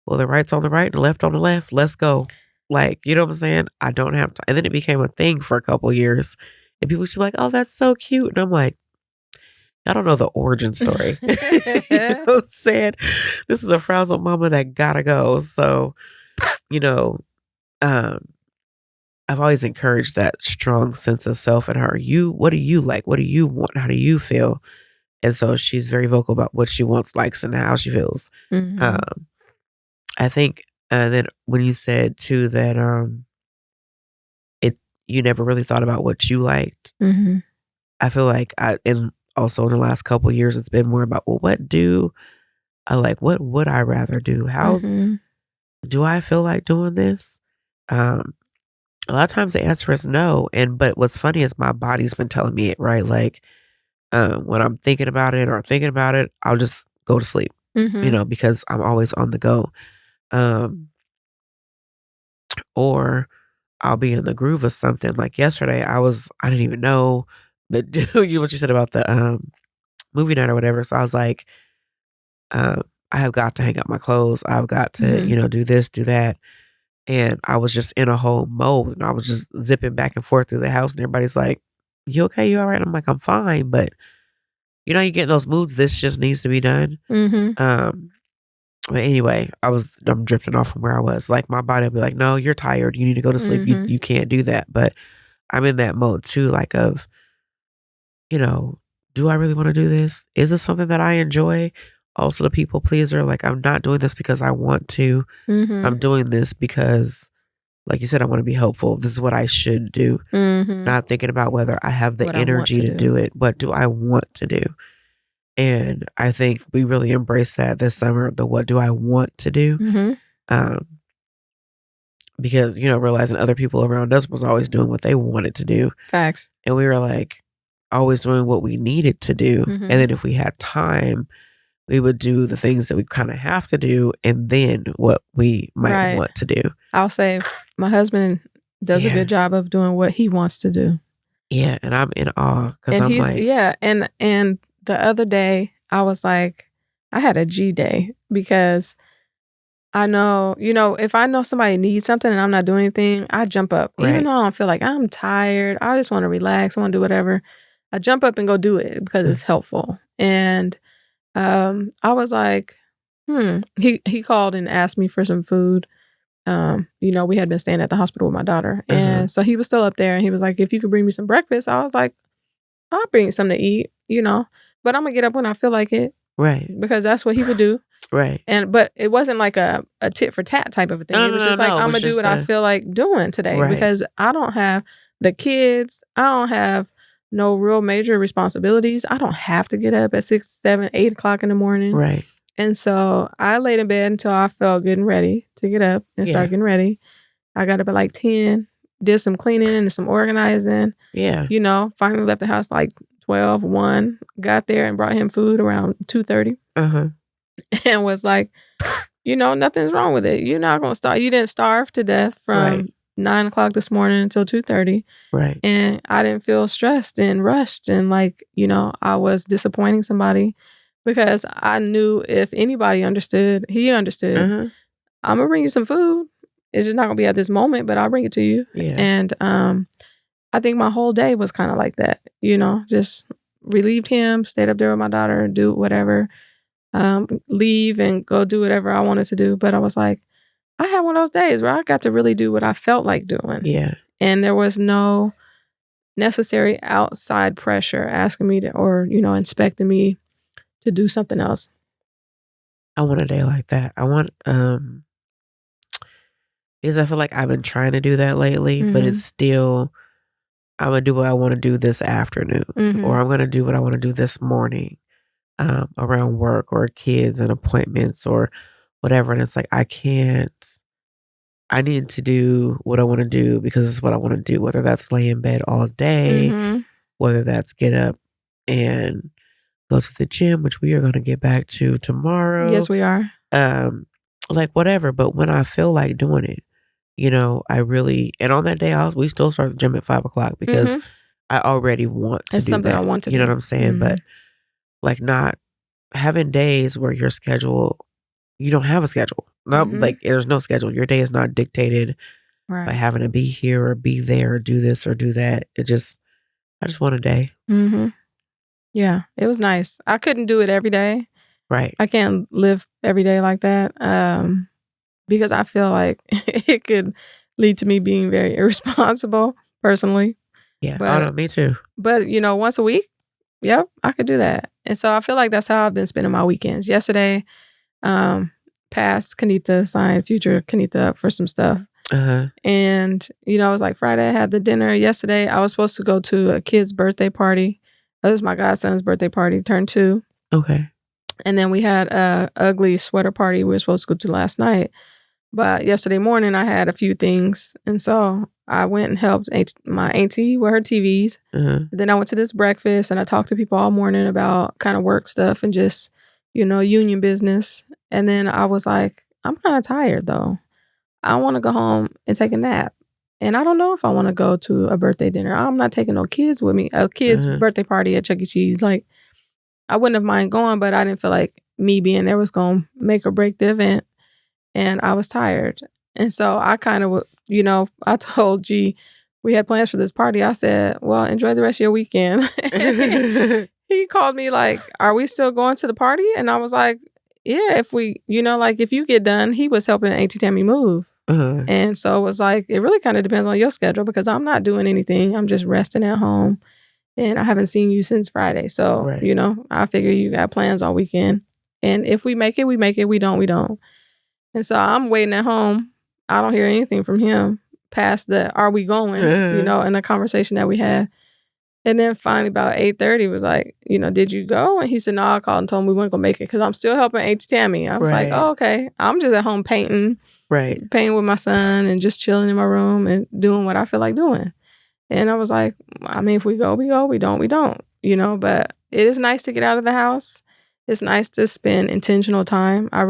well, the right's on the right and the left on the left. Let's go. Like, you know what I'm saying? I don't have time. And then it became a thing for a couple years. And people used to be like, oh, that's so cute. And I'm like, I don't know the origin story. You know what I'm saying? This is a frazzled mama that gotta go. So, I've always encouraged that strong sense of self in her. What do you like? What do you want? How do you feel? And so she's very vocal about what she wants, likes, and how she feels. I think, then when you said too that you never really thought about what you liked. I feel like and also in the last couple of years, it's been more about, well, what do I like? What would I rather do? How do I feel like doing this? A lot of times the answer is no. But what's funny is my body's been telling me it, right? Like, when I'm thinking about it, I'll just go to sleep, because I'm always on the go. Or I'll be in the groove of something. Like yesterday, I didn't even know what you said about the movie night or whatever. So I was like, I have got to hang up my clothes. I've got to, do this, do that. And I was just in a whole mode, and I was just zipping back and forth through the house, and everybody's like, "You okay? You all right?" I'm like, "I'm fine," but you get in those moods. This just needs to be done. But anyway, I'm drifting off from where I was. Like, my body will be like, "No, you're tired. You need to go to sleep. You can't do that." But I'm in that mode too, like of, do I really want to do this? Is this something that I enjoy? Also, the people pleaser. Like, I'm not doing this because I want to. I'm doing this because, like you said, I want to be helpful. This is what I should do. Not thinking about whether I have the energy to do it. What do I want to do? And I think we really embraced that this summer, the what do I want to do? Because, realizing other people around us was always doing what they wanted to do. Facts. And we were like always doing what we needed to do. And then if we had time, we would do the things that we kind of have to do, and then what we might want to do. I'll say my husband does a good job of doing what he wants to do. Yeah, and I'm in awe because I'm like... Yeah, and the other day, I was like, I had a G day because I know, if I know somebody needs something and I'm not doing anything, I jump up. Right. Even though I feel like I'm tired, I just want to relax, I want to do whatever. I jump up and go do it because it's helpful. And I was like, he called and asked me for some food. We had been staying at the hospital with my daughter. And so he was still up there, and he was like, if you could bring me some breakfast. I was like, I'll bring you something to eat, but I'm going to get up when I feel like it. Right. Because that's what he would do. Right. But it wasn't like a tit for tat type of a thing. It was just like, I'm going to do what I feel like doing today. Right. Because I don't have the kids. I don't have no real major responsibilities. I don't have to get up at 6, 7, 8 o'clock in the morning. Right. And so I laid in bed until I felt good and ready to get up and start getting ready. I got up at like 10, did some cleaning and some organizing. Yeah. Finally left the house like 12, 1, got there and brought him food around 2:30. And was like, nothing's wrong with it. You're not going to starve. You didn't starve to death from 9 o'clock this morning until 2:30. Right. And I didn't feel stressed and rushed. And I was disappointing somebody because I knew if anybody understood, he understood. I'm going to bring you some food. It's just not going to be at this moment, but I'll bring it to you. Yeah. And I think my whole day was kind of like that, just relieved him, stayed up there with my daughter, do whatever, leave and go do whatever I wanted to do. But I was like, I had one of those days where I got to really do what I felt like doing. Yeah. And there was no necessary outside pressure asking me to, or, inspecting me to do something else. I want a day like that. I want, because I feel like I've been trying to do that lately, but it's still, I'm going to do what I want to do this afternoon, or I'm going to do what I want to do this morning, around work or kids and appointments or whatever. And it's like, I need to do what I want to do because it's what I want to do, whether that's lay in bed all day, whether that's get up and go to the gym, which we are going to get back to tomorrow. Yes, we are. Like whatever. But when I feel like doing it, I really, and on that day, we still start the gym at 5 o'clock because I already want to it's do something that. I want to do. You know what I'm saying? But like not having days where your schedule, you don't have a schedule. Not like there's no schedule. Your day is not dictated by having to be here or be there or do this or do that. I just want a day. Yeah, it was nice. I couldn't do it every day. Right. I can't live every day like that because I feel like it could lead to me being very irresponsible personally. Yeah, but, me too. But, once a week, yep, I could do that. And so I feel like that's how I've been spending my weekends. Yesterday, past Kennitha signed future Kennitha up for some stuff. And, it was like Friday, I had the dinner. Yesterday, I was supposed to go to a kid's birthday party. It was my godson's birthday party, turned 2. Okay. And then we had a ugly sweater party we were supposed to go to last night. But yesterday morning, I had a few things. And so I went and helped my auntie with her TVs. Then I went to this breakfast and I talked to people all morning about kind of work stuff and just, union business. And then I was like, I'm kind of tired though. I want to go home and take a nap. And I don't know if I want to go to a birthday dinner. I'm not taking no kids with me. A kid's birthday party at Chuck E. Cheese. Like, I wouldn't have mind going, but I didn't feel like me being there was going to make or break the event. And I was tired. And so I kind of, I told G, we had plans for this party. I said, well, enjoy the rest of your weekend. He called me like, are we still going to the party? And I was like, yeah, if we, if you get done, he was helping Auntie Tammy move. And so it was like, it really kind of depends on your schedule because I'm not doing anything. I'm just resting at home. And I haven't seen you since Friday. So, right. I figure you got plans all weekend. And if we make it, we make it. We don't, we don't. And so I'm waiting at home. I don't hear anything from him past the, are we going, and the conversation that we had. And then finally about 8:30 was like, did you go? And he said, no, I called and told him we weren't going to make it because I'm still helping Auntie Tammy. I was like, oh, okay. I'm just at home painting. Right. Painting with my son and just chilling in my room and doing what I feel like doing. And I was like, I mean, if we go, we go. We don't, we don't. But it is nice to get out of the house. It's nice to spend intentional time. I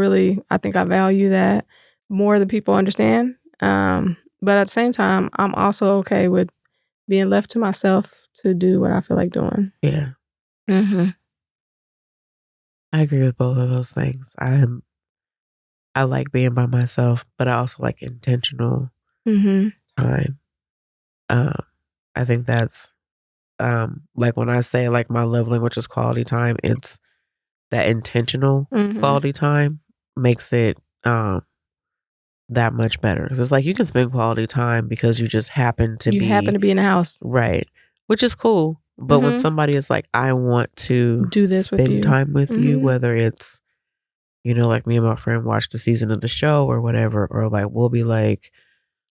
think I value that more than people understand. But at the same time, I'm also okay with being left to myself to do what I feel like doing. Yeah. Mm-hmm. I agree with both of those things. I like being by myself, but I also like intentional time. I think that's like when I say like my love language is quality time, it's that intentional quality time makes it that much better. 'Cause it's like you can spend quality time because you just happen to be in the house. Right. Which is cool. But when somebody is like, I want to do this with you, spend time with you, whether it's, like me and my friend watch the season of the show or whatever, or like we'll be like,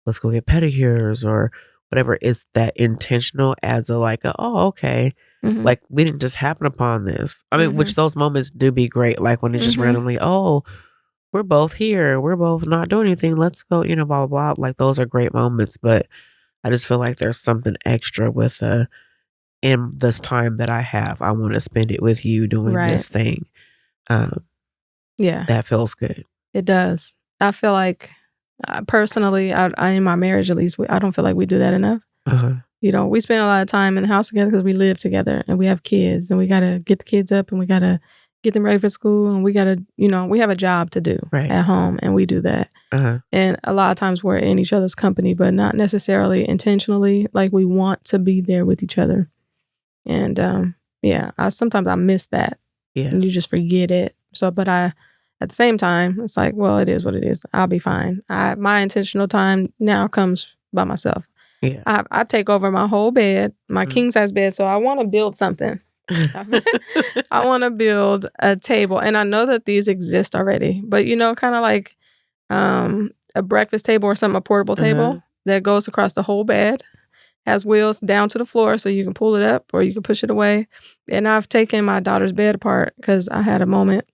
let's go get pedicures or whatever. It's that intentional adds a like, oh, okay. Like we didn't just happen upon this. I mean, which those moments do be great. Like when it's just randomly, oh, we're both here. We're both not doing anything. Let's go, blah, blah, blah. Like those are great moments. But I just feel like there's something extra with in this time that I have. I want to spend it with you doing this thing. Yeah. That feels good. It does. I feel like personally, I in my marriage at least, I don't feel like we do that enough. We spend a lot of time in the house together because we live together and we have kids and we got to get the kids up and we got to get them ready for school and we got to, we have a job to do at home and we do that. And a lot of times we're in each other's company, but not necessarily intentionally. Like we want to be there with each other. And sometimes I miss that. Yeah. And you just forget it. So, but at the same time, it's like, well, it is what it is. I'll be fine. My intentional time now comes by myself. Yeah. I take over my whole bed, my king size bed. So I want to build something. I want to build a table. And I know that these exist already, but kind of like a breakfast table or something, a portable table that goes across the whole bed, has wheels down to the floor so you can pull it up or you can push it away. And I've taken my daughter's bed apart because I had a moment.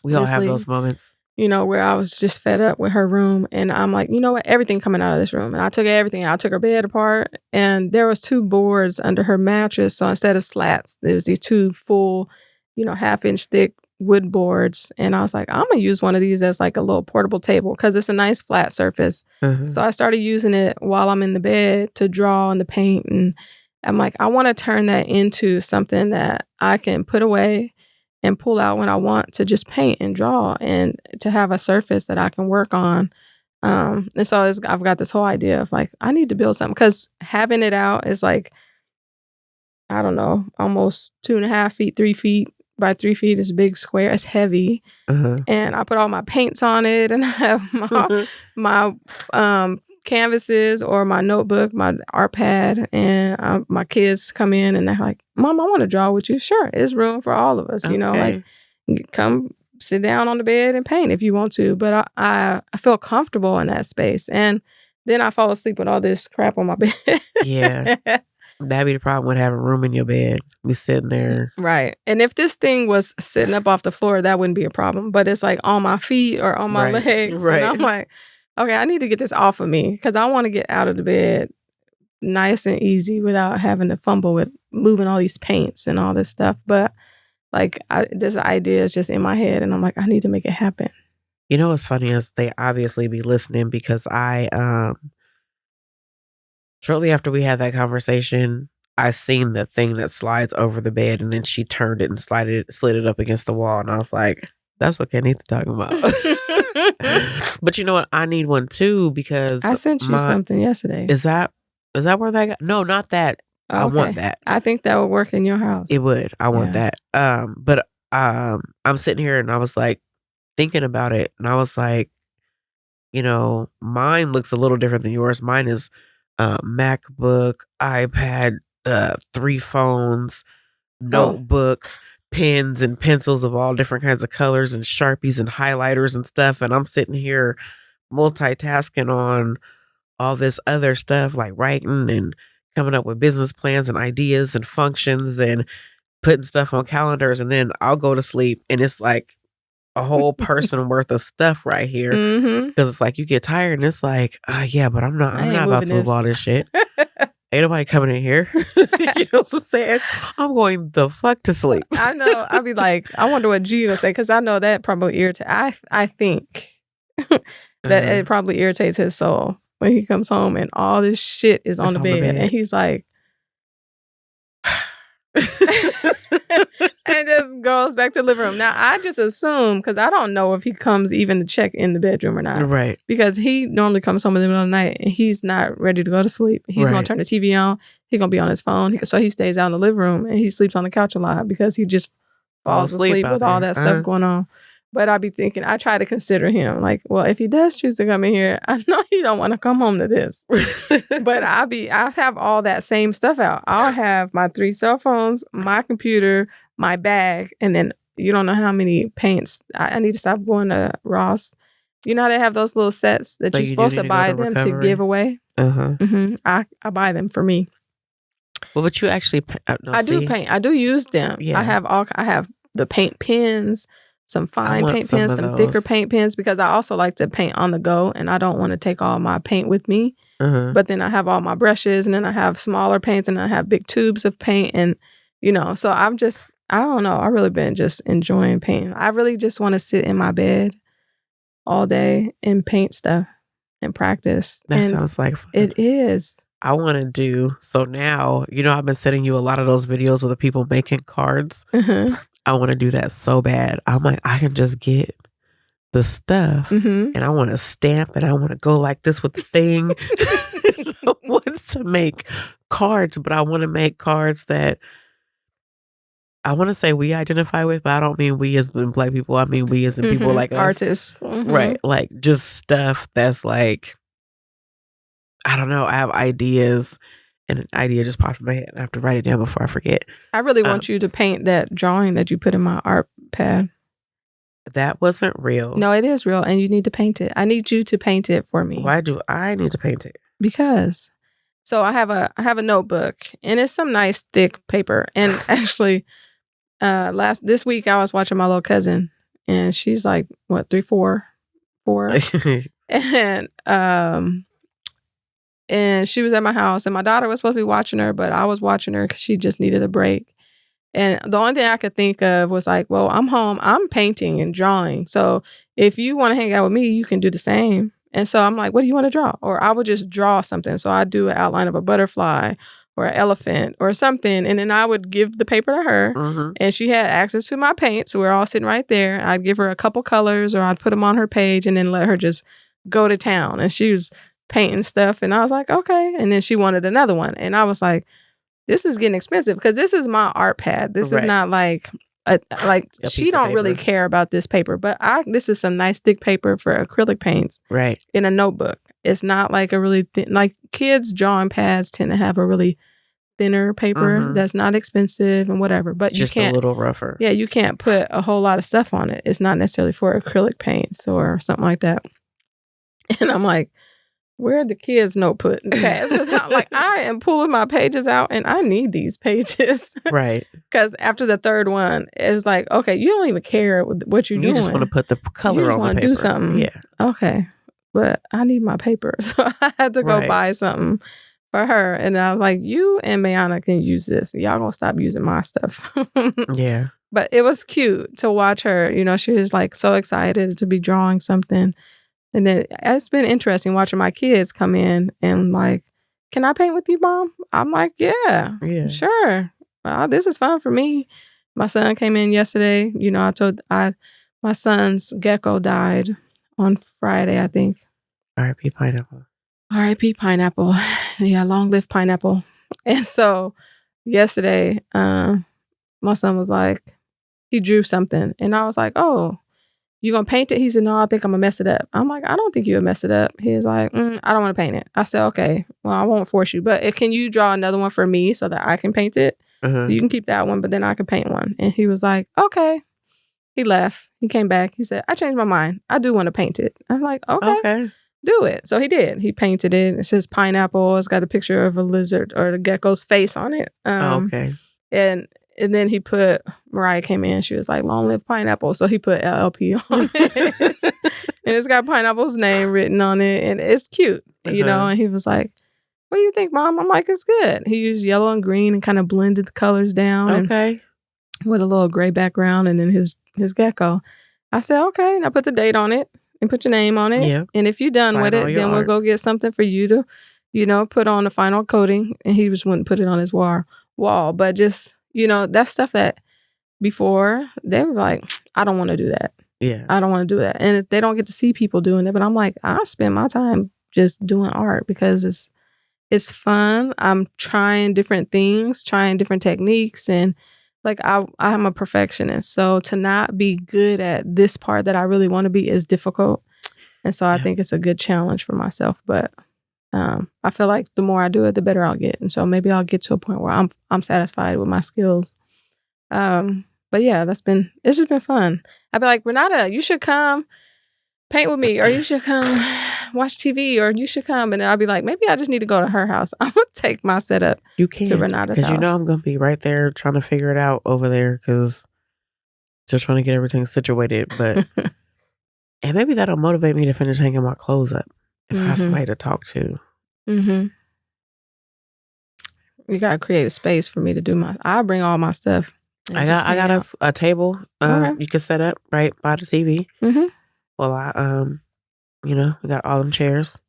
We all have those moments. Where I was just fed up with her room. And I'm like, you know what? Everything coming out of this room. And I took everything out. I took her bed apart. And there was 2 boards under her mattress. So instead of slats, there was these 2 full, 1/2-inch thick wood boards. And I was like, I'm going to use one of these as like a little portable table because it's a nice flat surface. So I started using it while I'm in the bed to draw and to paint. And I'm like, I want to turn that into something that I can put away and pull out when I want to just paint and draw and to have a surface that I can work on. And so I've got this whole idea of like, I need to build something because having it out is like, I don't know, almost 2.5 feet, 3 feet by 3 feet. It's a big square. It's heavy. And I put all my paints on it and I have my canvases or my notebook, my art pad, and my kids come in and they're like, Mom, I want to draw with you. Sure, it's room for all of us. Like come sit down on the bed and paint if you want to. But I feel comfortable in that space. And then I fall asleep with all this crap on my bed. Yeah. That'd be the problem with having room in your bed. Be sitting there. Right. And if this thing was sitting up off the floor, that wouldn't be a problem. But it's like on my feet or on my legs. Right. And I'm like, okay, I need to get this off of me because I want to get out of the bed nice and easy without having to fumble with moving all these paints and all this stuff. But like this idea is just in my head and I'm like, I need to make it happen. What's funny is they obviously be listening because I shortly after we had that conversation, I seen the thing that slides over the bed, and then she turned it and slid it up against the wall, and I was like, that's what Kennitha talking about. But you know what? I need one too, because I sent you something yesterday. Is that where that got? No, not that. Okay. I want that. I think that would work in your house. It would. I want that. But I'm sitting here and I was like thinking about it, and I was like, you know, mine looks a little different than yours. Mine is MacBook, iPad, 3 phones, notebooks, pens and pencils of all different kinds of colors, and Sharpies and highlighters and stuff. And I'm sitting here multitasking on all this other stuff, like writing and coming up with business plans and ideas and functions and putting stuff on calendars. And then I'll go to sleep and it's like a whole person worth of stuff right here. Because it's like you get tired and it's like, yeah, but I'm not about to move all this shit. Ain't nobody coming in here. You know what I'm saying? I'm going the fuck to sleep. I know. I'll be like, I wonder what G will say, because I know that probably irritates. I think that it probably irritates his soul when he comes home and all this shit is on the bed. And he's like, and just goes back to the living room. Now, I just assume, because I don't know if he comes even to check in the bedroom or not. Right. Because he normally comes home in the middle of the night and he's not ready to go to sleep. He's going to turn the TV on. He's going to be on his phone. So he stays out in the living room and he sleeps on the couch a lot because he just falls asleep with all that stuff going on. But I be thinking, I try to consider him like, well, if he does choose to come in here, I know he don't want to come home to this. But I have all that same stuff out. I'll have my 3 cell phones, my computer, my bag, and then you don't know how many paints. I need to stop going to Ross. You know how they have those little sets that you're supposed to buy them to give away? I buy them for me. Well, but you actually I do paint. I do use them. Yeah. I have the paint pens, some fine paint pens, some thicker paint pens, because I also like to paint on the go and I don't want to take all my paint with me. But then I have all my brushes, and then I have smaller paints, and I have big tubes of paint, and you know, so I don't know. I've really been just enjoying painting. I really just want to sit in my bed all day and paint stuff and practice. That sounds like fun. It is. I want to do, so now, you know, I've been sending you a lot of those videos with the people making cards. I want to do that so bad. I'm like, I can just get the stuff and I want to stamp and I want to go like this with the thing. I want to make cards, but I want to make cards that I want to say we identify with, but I don't mean we as in Black people. I mean we as in people like us. Artists. Right. Like just stuff that's like, I don't know. I have ideas and an idea just popped in my head. I have to write it down before I forget. I really want you to paint that drawing that you put in my art pad. That wasn't real. No, it is real, and you need to paint it. I need you to paint it for me. Why do I need to paint it? Because, so I have a notebook, and it's some nice thick paper. And actually, this week I was watching my little cousin, and she's like, what, 3, 4, and she was at my house, and my daughter was supposed to be watching her, but I was watching her because she just needed a break. And the only thing I could think of was like, well, I'm home, I'm painting and drawing. So if you want to hang out with me, you can do the same. And so I'm like, what do you want to draw? Or I would just draw something. So I'd do an outline of a butterfly or an elephant or something. And then I would give the paper to her. And she had access to my paint. So we're all sitting right there. I'd give her a couple colors, or I'd put them on her page and then let her just go to town. And she was painting stuff. And I was like, okay. And then she wanted another one. And I was like, this is getting expensive, because this is my art pad. This is not like she don't really care about this paper, but this is some nice thick paper for acrylic paints, right? In a notebook. It's not like a really thin, like kids' drawing pads tend to have a really thinner paper that's not expensive and whatever. But just you can't, a little rougher. Yeah, you can't put a whole lot of stuff on it. It's not necessarily for acrylic paints or something like that. And I'm like, where are the kids' notebook pads? Because I am pulling my pages out and I need these pages. Right. Because after the third one, it's like, okay, you don't even care what you're doing. You just want to put the color on the paper. You want to do something. Yeah. Okay. But I need my paper. So I had to go buy something for her. And I was like, you and Mayana can use this. Y'all gonna stop using my stuff. Yeah. But it was cute to watch her. You know, she was like so excited to be drawing something. And then it's been interesting watching my kids come in and like can I paint with you, Mom? I'm like, yeah. Sure. Well, this is fun for me. My son came in yesterday. You know, my son's gecko died on Friday, I think. R.I.P. Pineapple. R.I.P. Pineapple. Yeah, long live Pineapple. And so yesterday, my son was like, he drew something. And I was like, oh, you gonna paint it? He said, no, I think I'm gonna mess it up. I'm like, I don't think you'll mess it up. He's like, I don't want to paint it. I said, okay, well, I won't force you, but can you draw another one for me so that I can paint it? You can keep that one, but then I can paint one. And he was like, okay. He left. He came back. He said, I changed my mind. I do want to paint it. I'm like, okay. Do it. So he did. He painted it. It says pineapple. It's got a picture of a lizard or the gecko's face on it. And then he put, Mariah came in, she was like, long live Pineapple. So he put LLP on it. And it's got Pineapple's name written on it. And it's cute, you know? And he was like, what do you think, Mom? I'm like, it's good. He used yellow and green and kind of blended the colors down. And with a little gray background and then his gecko. I said, okay. And I put the date on it and put your name on it. Yeah. And if you're done with it, then we'll go get something for you to, you know, put on the final coating. And he just wouldn't put it on his wall. But just... You know, that's stuff that before they were like, I don't want to do that. Yeah. I don't want to do that. And they don't get to see people doing it. But I'm like, I spend my time just doing art because it's fun. I'm trying different things, trying different techniques. And like, I'm a perfectionist. So to not be good at this part that I really want to be is difficult. And so I think it's a good challenge for myself. But I feel like the more I do it, the better I'll get. And so maybe I'll get to a point where I'm satisfied with my skills. But yeah, it's just been fun. I'd be like, Renauda, you should come paint with me, or you should come watch TV, or you should come. And then I'll be like, maybe I just need to go to her house. I'm going to take my setup to Renauda's house. Because you know I'm going to be right there trying to figure it out over there because still trying to get everything situated. But and maybe that'll motivate me to finish hanging my clothes up if I have somebody to talk to. You gotta create a space for me to do I bring all my stuff. I got a table you can set up right by the TV. Well, I you know, we got all them chairs.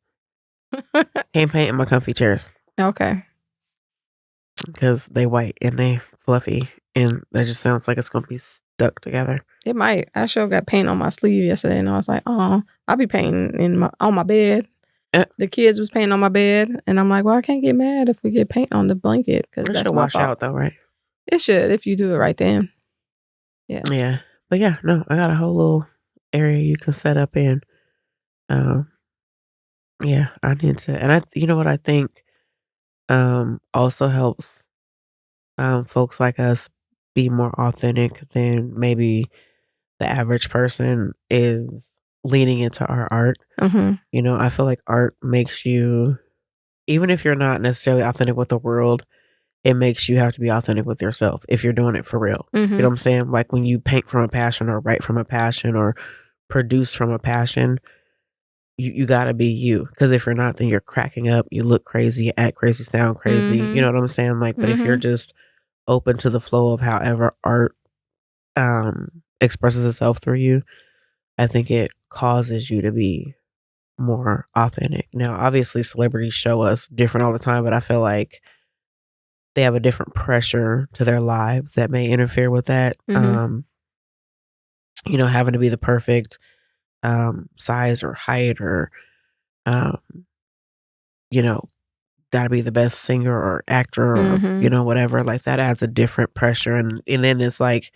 Can't paint in my comfy chairs. Okay. Because they white and they fluffy and that just sounds like it's gonna be stuck together. It might. I sure got paint on my sleeve yesterday and I was like, oh, I'll be painting on my bed. The kids was painting on my bed, and I'm like, well, I can't get mad if we get paint on the blanket because it should wash out though, right? It should if you do it right then. Yeah. Yeah, but yeah, no, I got a whole little area you can set up in. Yeah, I need to, and you know what I think, also helps, folks like us be more authentic than maybe the average person is leaning into our art. You know, I feel like art makes you, even if you're not necessarily authentic with the world, it makes you have to be authentic with yourself if you're doing it for real. You know what I'm saying? Like when you paint from a passion or write from a passion or produce from a passion, you gotta be you. Because if you're not, then you're cracking up, you look crazy, you act crazy, sound crazy. You know what I'm saying? Like, but if you're just open to the flow of however art expresses itself through you, I think it causes you to be more authentic. Now, obviously, celebrities show us different all the time, but I feel like they have a different pressure to their lives that may interfere with that. You know, having to be the perfect size or height or, you know, gotta be the best singer or actor or, you know, whatever. Like that adds a different pressure. And then it's like,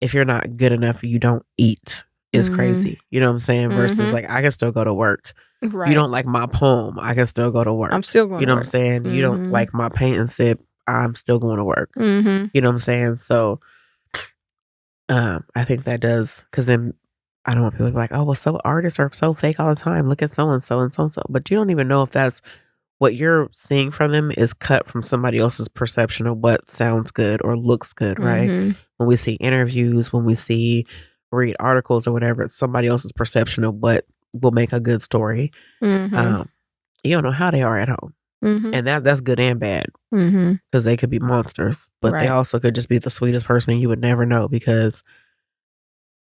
if you're not good enough, you don't eat. Is crazy. You know what I'm saying? Versus like, I can still go to work. Right. You don't like my poem, I can still go to work. I'm still going to work. You know what I'm saying? You don't like my paint and sip, I'm still going to work. You know what I'm saying? So I think that does, because then I don't want people to be like, oh, well, so artists are so fake all the time. Look at so-and-so and so-and-so. But you don't even know if that's what you're seeing from them is cut from somebody else's perception of what sounds good or looks good, right? When we see interviews, when we read articles or whatever, it's somebody else's perception of what will make a good story. You don't know how they are at home. And that's good and bad because they could be monsters, but they also could just be the sweetest person you would never know because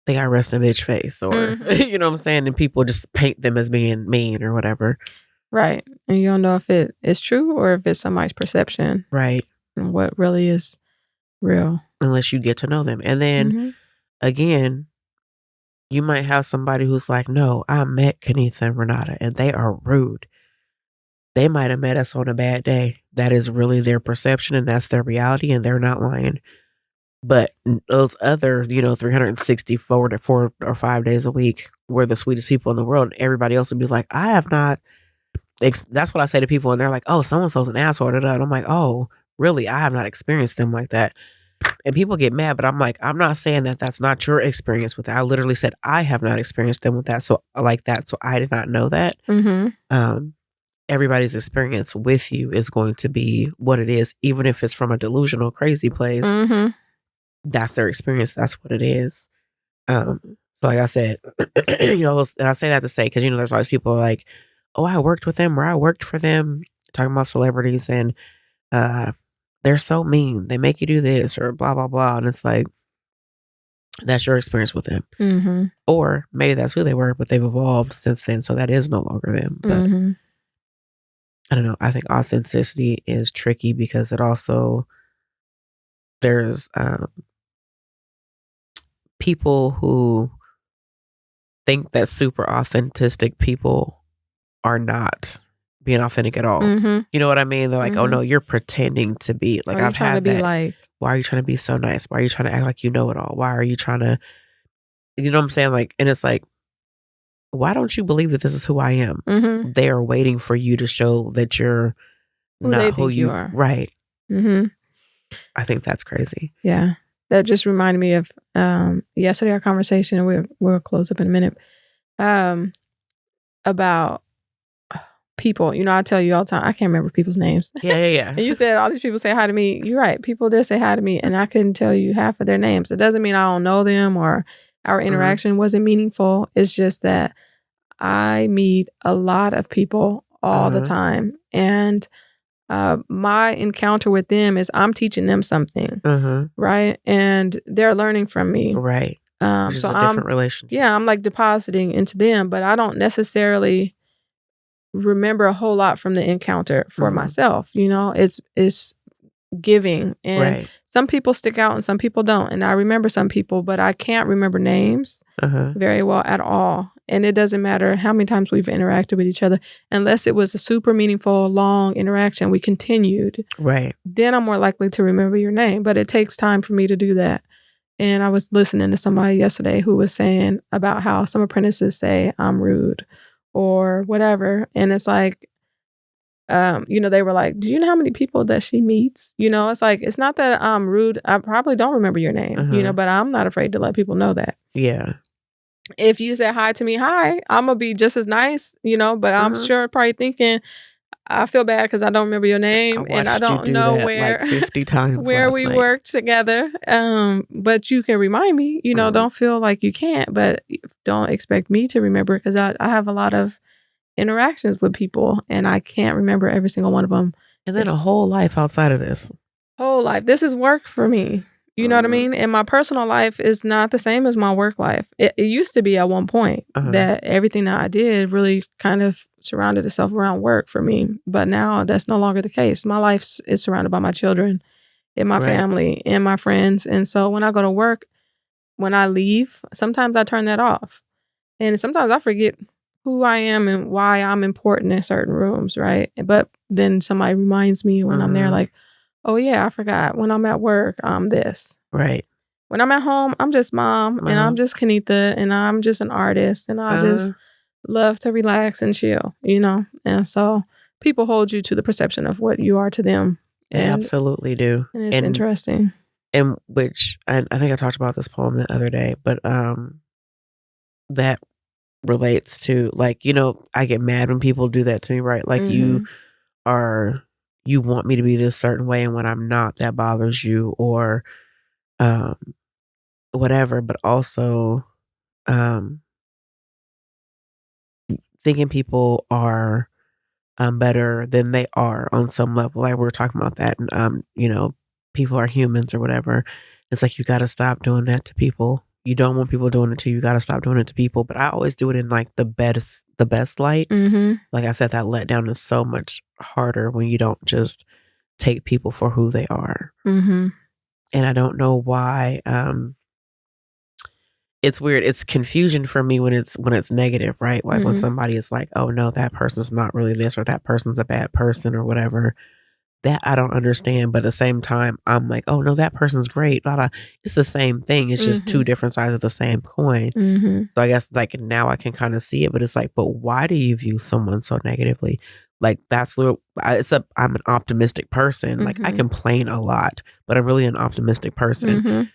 they got rest in bitch face or you know what I'm saying, and people just paint them as being mean or whatever. Right. And you don't know if it is true or if it's somebody's perception. Right. And what really is real. Unless you get to know them. And then, again, you might have somebody who's like, no, I met Kennitha and Renauda, and they are rude. They might have met us on a bad day. That is really their perception, and that's their reality, and they're not lying. But those other, 364 to 4 or 5 days a week were the sweetest people in the world. And everybody else would be like, I have not. That's what I say to people, and they're like, oh, so-and-so's an asshole. And I'm like, oh, really? I have not experienced them like that. And people get mad, but I'm like, I'm not saying that that's not your experience with that. I literally said I have not experienced them with that. So like that. So I did not know that. Everybody's experience with you is going to be what it is, even if it's from a delusional, crazy place. That's their experience. That's what it is. So like I said, and I say that to say, because, there's always people like, oh, I worked with them or I worked for them, talking about celebrities, and they're so mean. They make you do this or blah, blah, blah. And it's like, that's your experience with them. Or maybe that's who they were, but they've evolved since then. So that is no longer them. But I don't know. I think authenticity is tricky because it also, there's people who think that super authentic people are not being authentic at all. You know what I mean? They're like, oh no, you're pretending to be. Like, I've had that. Like, why are you trying to be so nice? Why are you trying to act like you know it all? Why are you trying to, you know what I'm saying? Like, and it's like, why don't you believe that this is who I am? They are waiting for you to show that you're not who you are. Right. I think that's crazy. Yeah. That just reminded me of yesterday, our conversation, and we'll close up in a minute, about people. I tell you all the time, I can't remember people's names. Yeah. And you said all these people say hi to me. You're right. People did say hi to me, and I couldn't tell you half of their names. It doesn't mean I don't know them or our interaction wasn't meaningful. It's just that I meet a lot of people all the time. And my encounter with them is I'm teaching them something, right? And they're learning from me. Right. Which is a different relationship. Yeah, I'm like depositing into them, but I don't necessarily remember a whole lot from the encounter for myself. It's giving. And some people stick out and some people don't. And I remember some people, but I can't remember names very well at all. And it doesn't matter how many times we've interacted with each other, unless it was a super meaningful, long interaction, we continued. Right. Then I'm more likely to remember your name, but it takes time for me to do that. And I was listening to somebody yesterday who was saying about how some apprentices say I'm rude or whatever. And it's like, they were like, do you know how many people that she meets? It's like, it's not that I'm rude. I probably don't remember your name, but I'm not afraid to let people know that. Yeah. If you say hi to me, hi, I'm going to be just as nice, but I'm sure probably thinking, I feel bad because I don't remember your name and I don't know where like 50 times where we worked together. But you can remind me, don't feel like you can't, but don't expect me to remember because I have a lot of interactions with people and I can't remember every single one of them. And then a whole life outside of this. Whole life. This is work for me. You know what I mean? And my personal life is not the same as my work life. It used to be at one point that everything that I did really kind of surrounded itself around work for me. But now that's no longer the case. My life is surrounded by my children and my family and my friends. And so when I go to work, when I leave, sometimes I turn that off. And sometimes I forget who I am and why I'm important in certain rooms, right? But then somebody reminds me when I'm there, like, oh yeah, I forgot. When I'm at work, I'm this. Right. When I'm at home, I'm just mom and I'm just Kennitha and I'm just an artist and I just love to relax and chill, And so people hold you to the perception of what you are to them. They absolutely do. And it's interesting. And I think I talked about this poem the other day, but that relates to, like, I get mad when people do that to me, right? Like you want me to be this certain way, and when I'm not, that bothers you, or whatever. But also thinking people are better than they are on some level. Like we were talking about that, and people are humans or whatever. It's like you got to stop doing that to people. you don't want people doing it to you. You got to stop doing it to people. But I always do it in like the best light. Like I said, that letdown is so much harder when you don't just take people for who they are. And I don't know why. It's weird. It's confusion for me when it's negative, right? Like when somebody is like, oh no, that person's not really this, or that person's a bad person or whatever. That I don't understand. But at the same time, I'm like, oh no, that person's great. Blah, blah. It's the same thing. It's just two different sides of the same coin. So I guess like now I can kind of see it, but it's like, but why do you view someone so negatively? Like that's I'm an optimistic person. Like I complain a lot, but I'm really an optimistic person.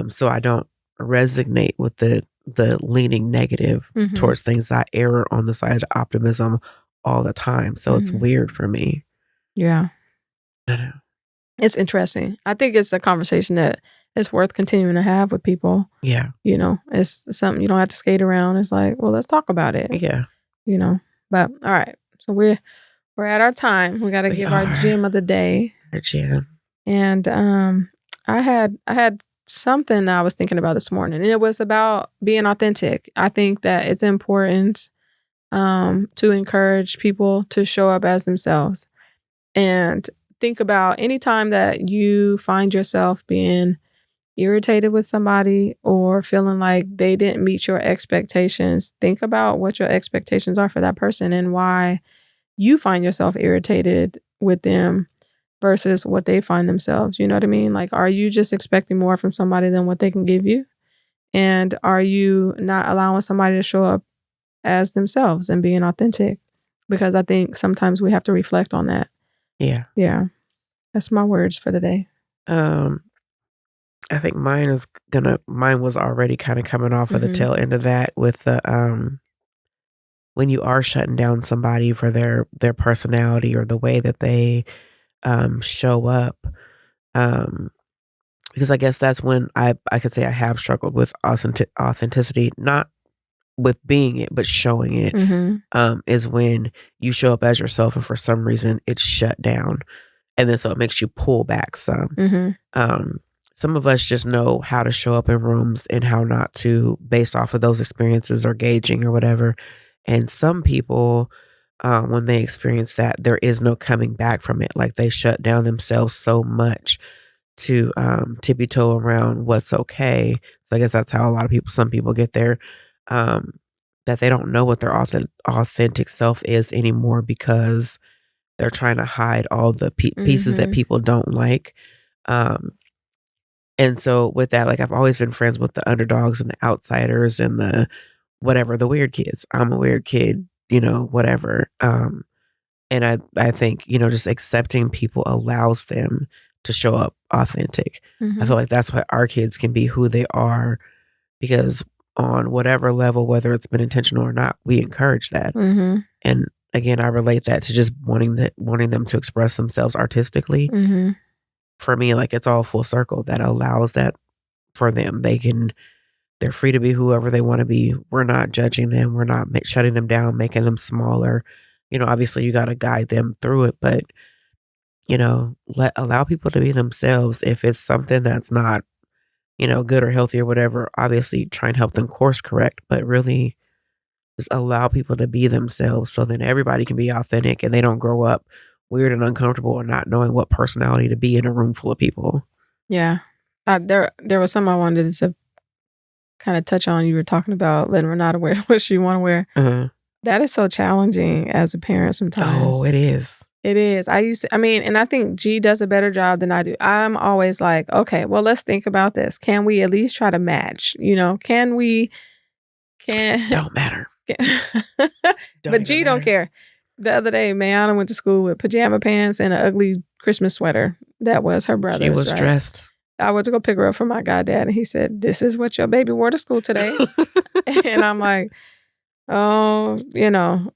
So I don't resonate with the leaning negative towards things. I err on the side of optimism all the time. So it's weird for me. Yeah. I know. It's interesting. I think it's a conversation that is worth continuing to have with people. Yeah. You know, it's something you don't have to skate around. It's like, well, let's talk about it. Yeah. You know, but all right. So we're at our time. We got to give our gem of the day. Our gem. And I had something that I was thinking about this morning, and it was about being authentic. I think that it's important to encourage people to show up as themselves. And think about any time that you find yourself being irritated with somebody or feeling like they didn't meet your expectations. Think about what your expectations are for that person and why you find yourself irritated with them versus what they find themselves. You know what I mean? Like, are you just expecting more from somebody than what they can give you? And are you not allowing somebody to show up as themselves and being authentic? Because I think sometimes we have to reflect on that. Yeah. Yeah. That's my words for the day. I think mine was already kind of coming off of the tail end of that with the when you are shutting down somebody for their personality or the way that they show up. Because I guess that's when I could say I have struggled with authenticity, not with being it, but showing it, is when you show up as yourself and for some reason it's shut down. And then so it makes you pull back some. Some of us just know how to show up in rooms and how not to based off of those experiences or gauging or whatever. And some people, when they experience that, there is no coming back from it. Like they shut down themselves so much to tippy-toe around what's okay. So I guess that's how some people get there, that they don't know what their authentic self is anymore because they're trying to hide all the pieces that people don't like. And so with that, like I've always been friends with the underdogs and the outsiders and the weird kids. I'm a weird kid, whatever. And I think, just accepting people allows them to show up authentic. I feel like that's why our kids can be who they are, because on whatever level, whether it's been intentional or not, we encourage that. And again, I relate that to just wanting them to express themselves artistically. For me, like it's all full circle that allows that for them. They're free to be whoever they want to be. We're not judging them. We're not shutting them down, making them smaller. Obviously you got to guide them through it, but allow people to be themselves. If it's something that's not, good or healthy or whatever, obviously try and help them course correct, but really just allow people to be themselves so then everybody can be authentic and they don't grow up weird and uncomfortable or not knowing what personality to be in a room full of people. Yeah. There was something I wanted to kind of touch on. You were talking about letting Renauda wear what she want to wear. That is so challenging as a parent sometimes. Oh, it is. It is. And I think G does a better job than I do. I'm always like, okay, well, let's think about this. Can we at least try to match? Don't matter. But G don't care. The other day, Mayana went to school with pajama pants and an ugly Christmas sweater. That was her brother's. She was dressed. I went to go pick her up from my goddad, and he said, "This is what your baby wore to school today." And I'm like, oh,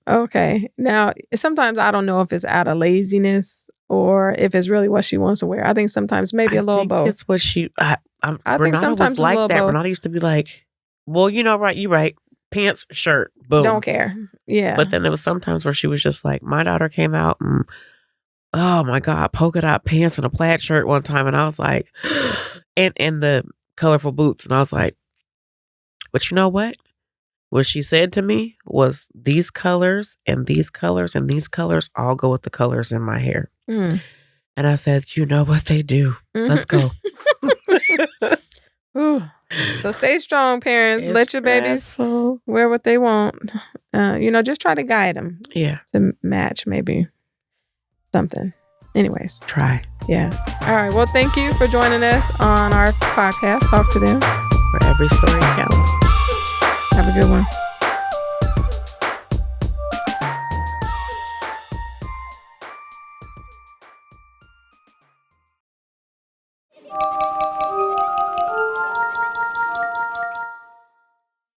okay. Now, sometimes I don't know if it's out of laziness or if it's really what she wants to wear. I think sometimes maybe a little both. It's what she. I think Renauda sometimes was like that. Renauda used to be like, "Well, right, you right. Pants, shirt, boom. Don't care." Yeah. But then there was sometimes where she was just like, my daughter came out and, oh my God, polka dot pants and a plaid shirt one time. And I was like, and the colorful boots. And I was like, But you know what? What she said to me was these colors and these colors and these colors all go with the colors in my hair. And I said, you know what they do. Let's go. So stay strong, parents. It's Let your babies wear what they want. Just try to guide them. Yeah. To match maybe something. Anyways. Try. Yeah. All right. Well, thank you for joining us on our podcast. Talk to them. Where every story counts. Have a good one.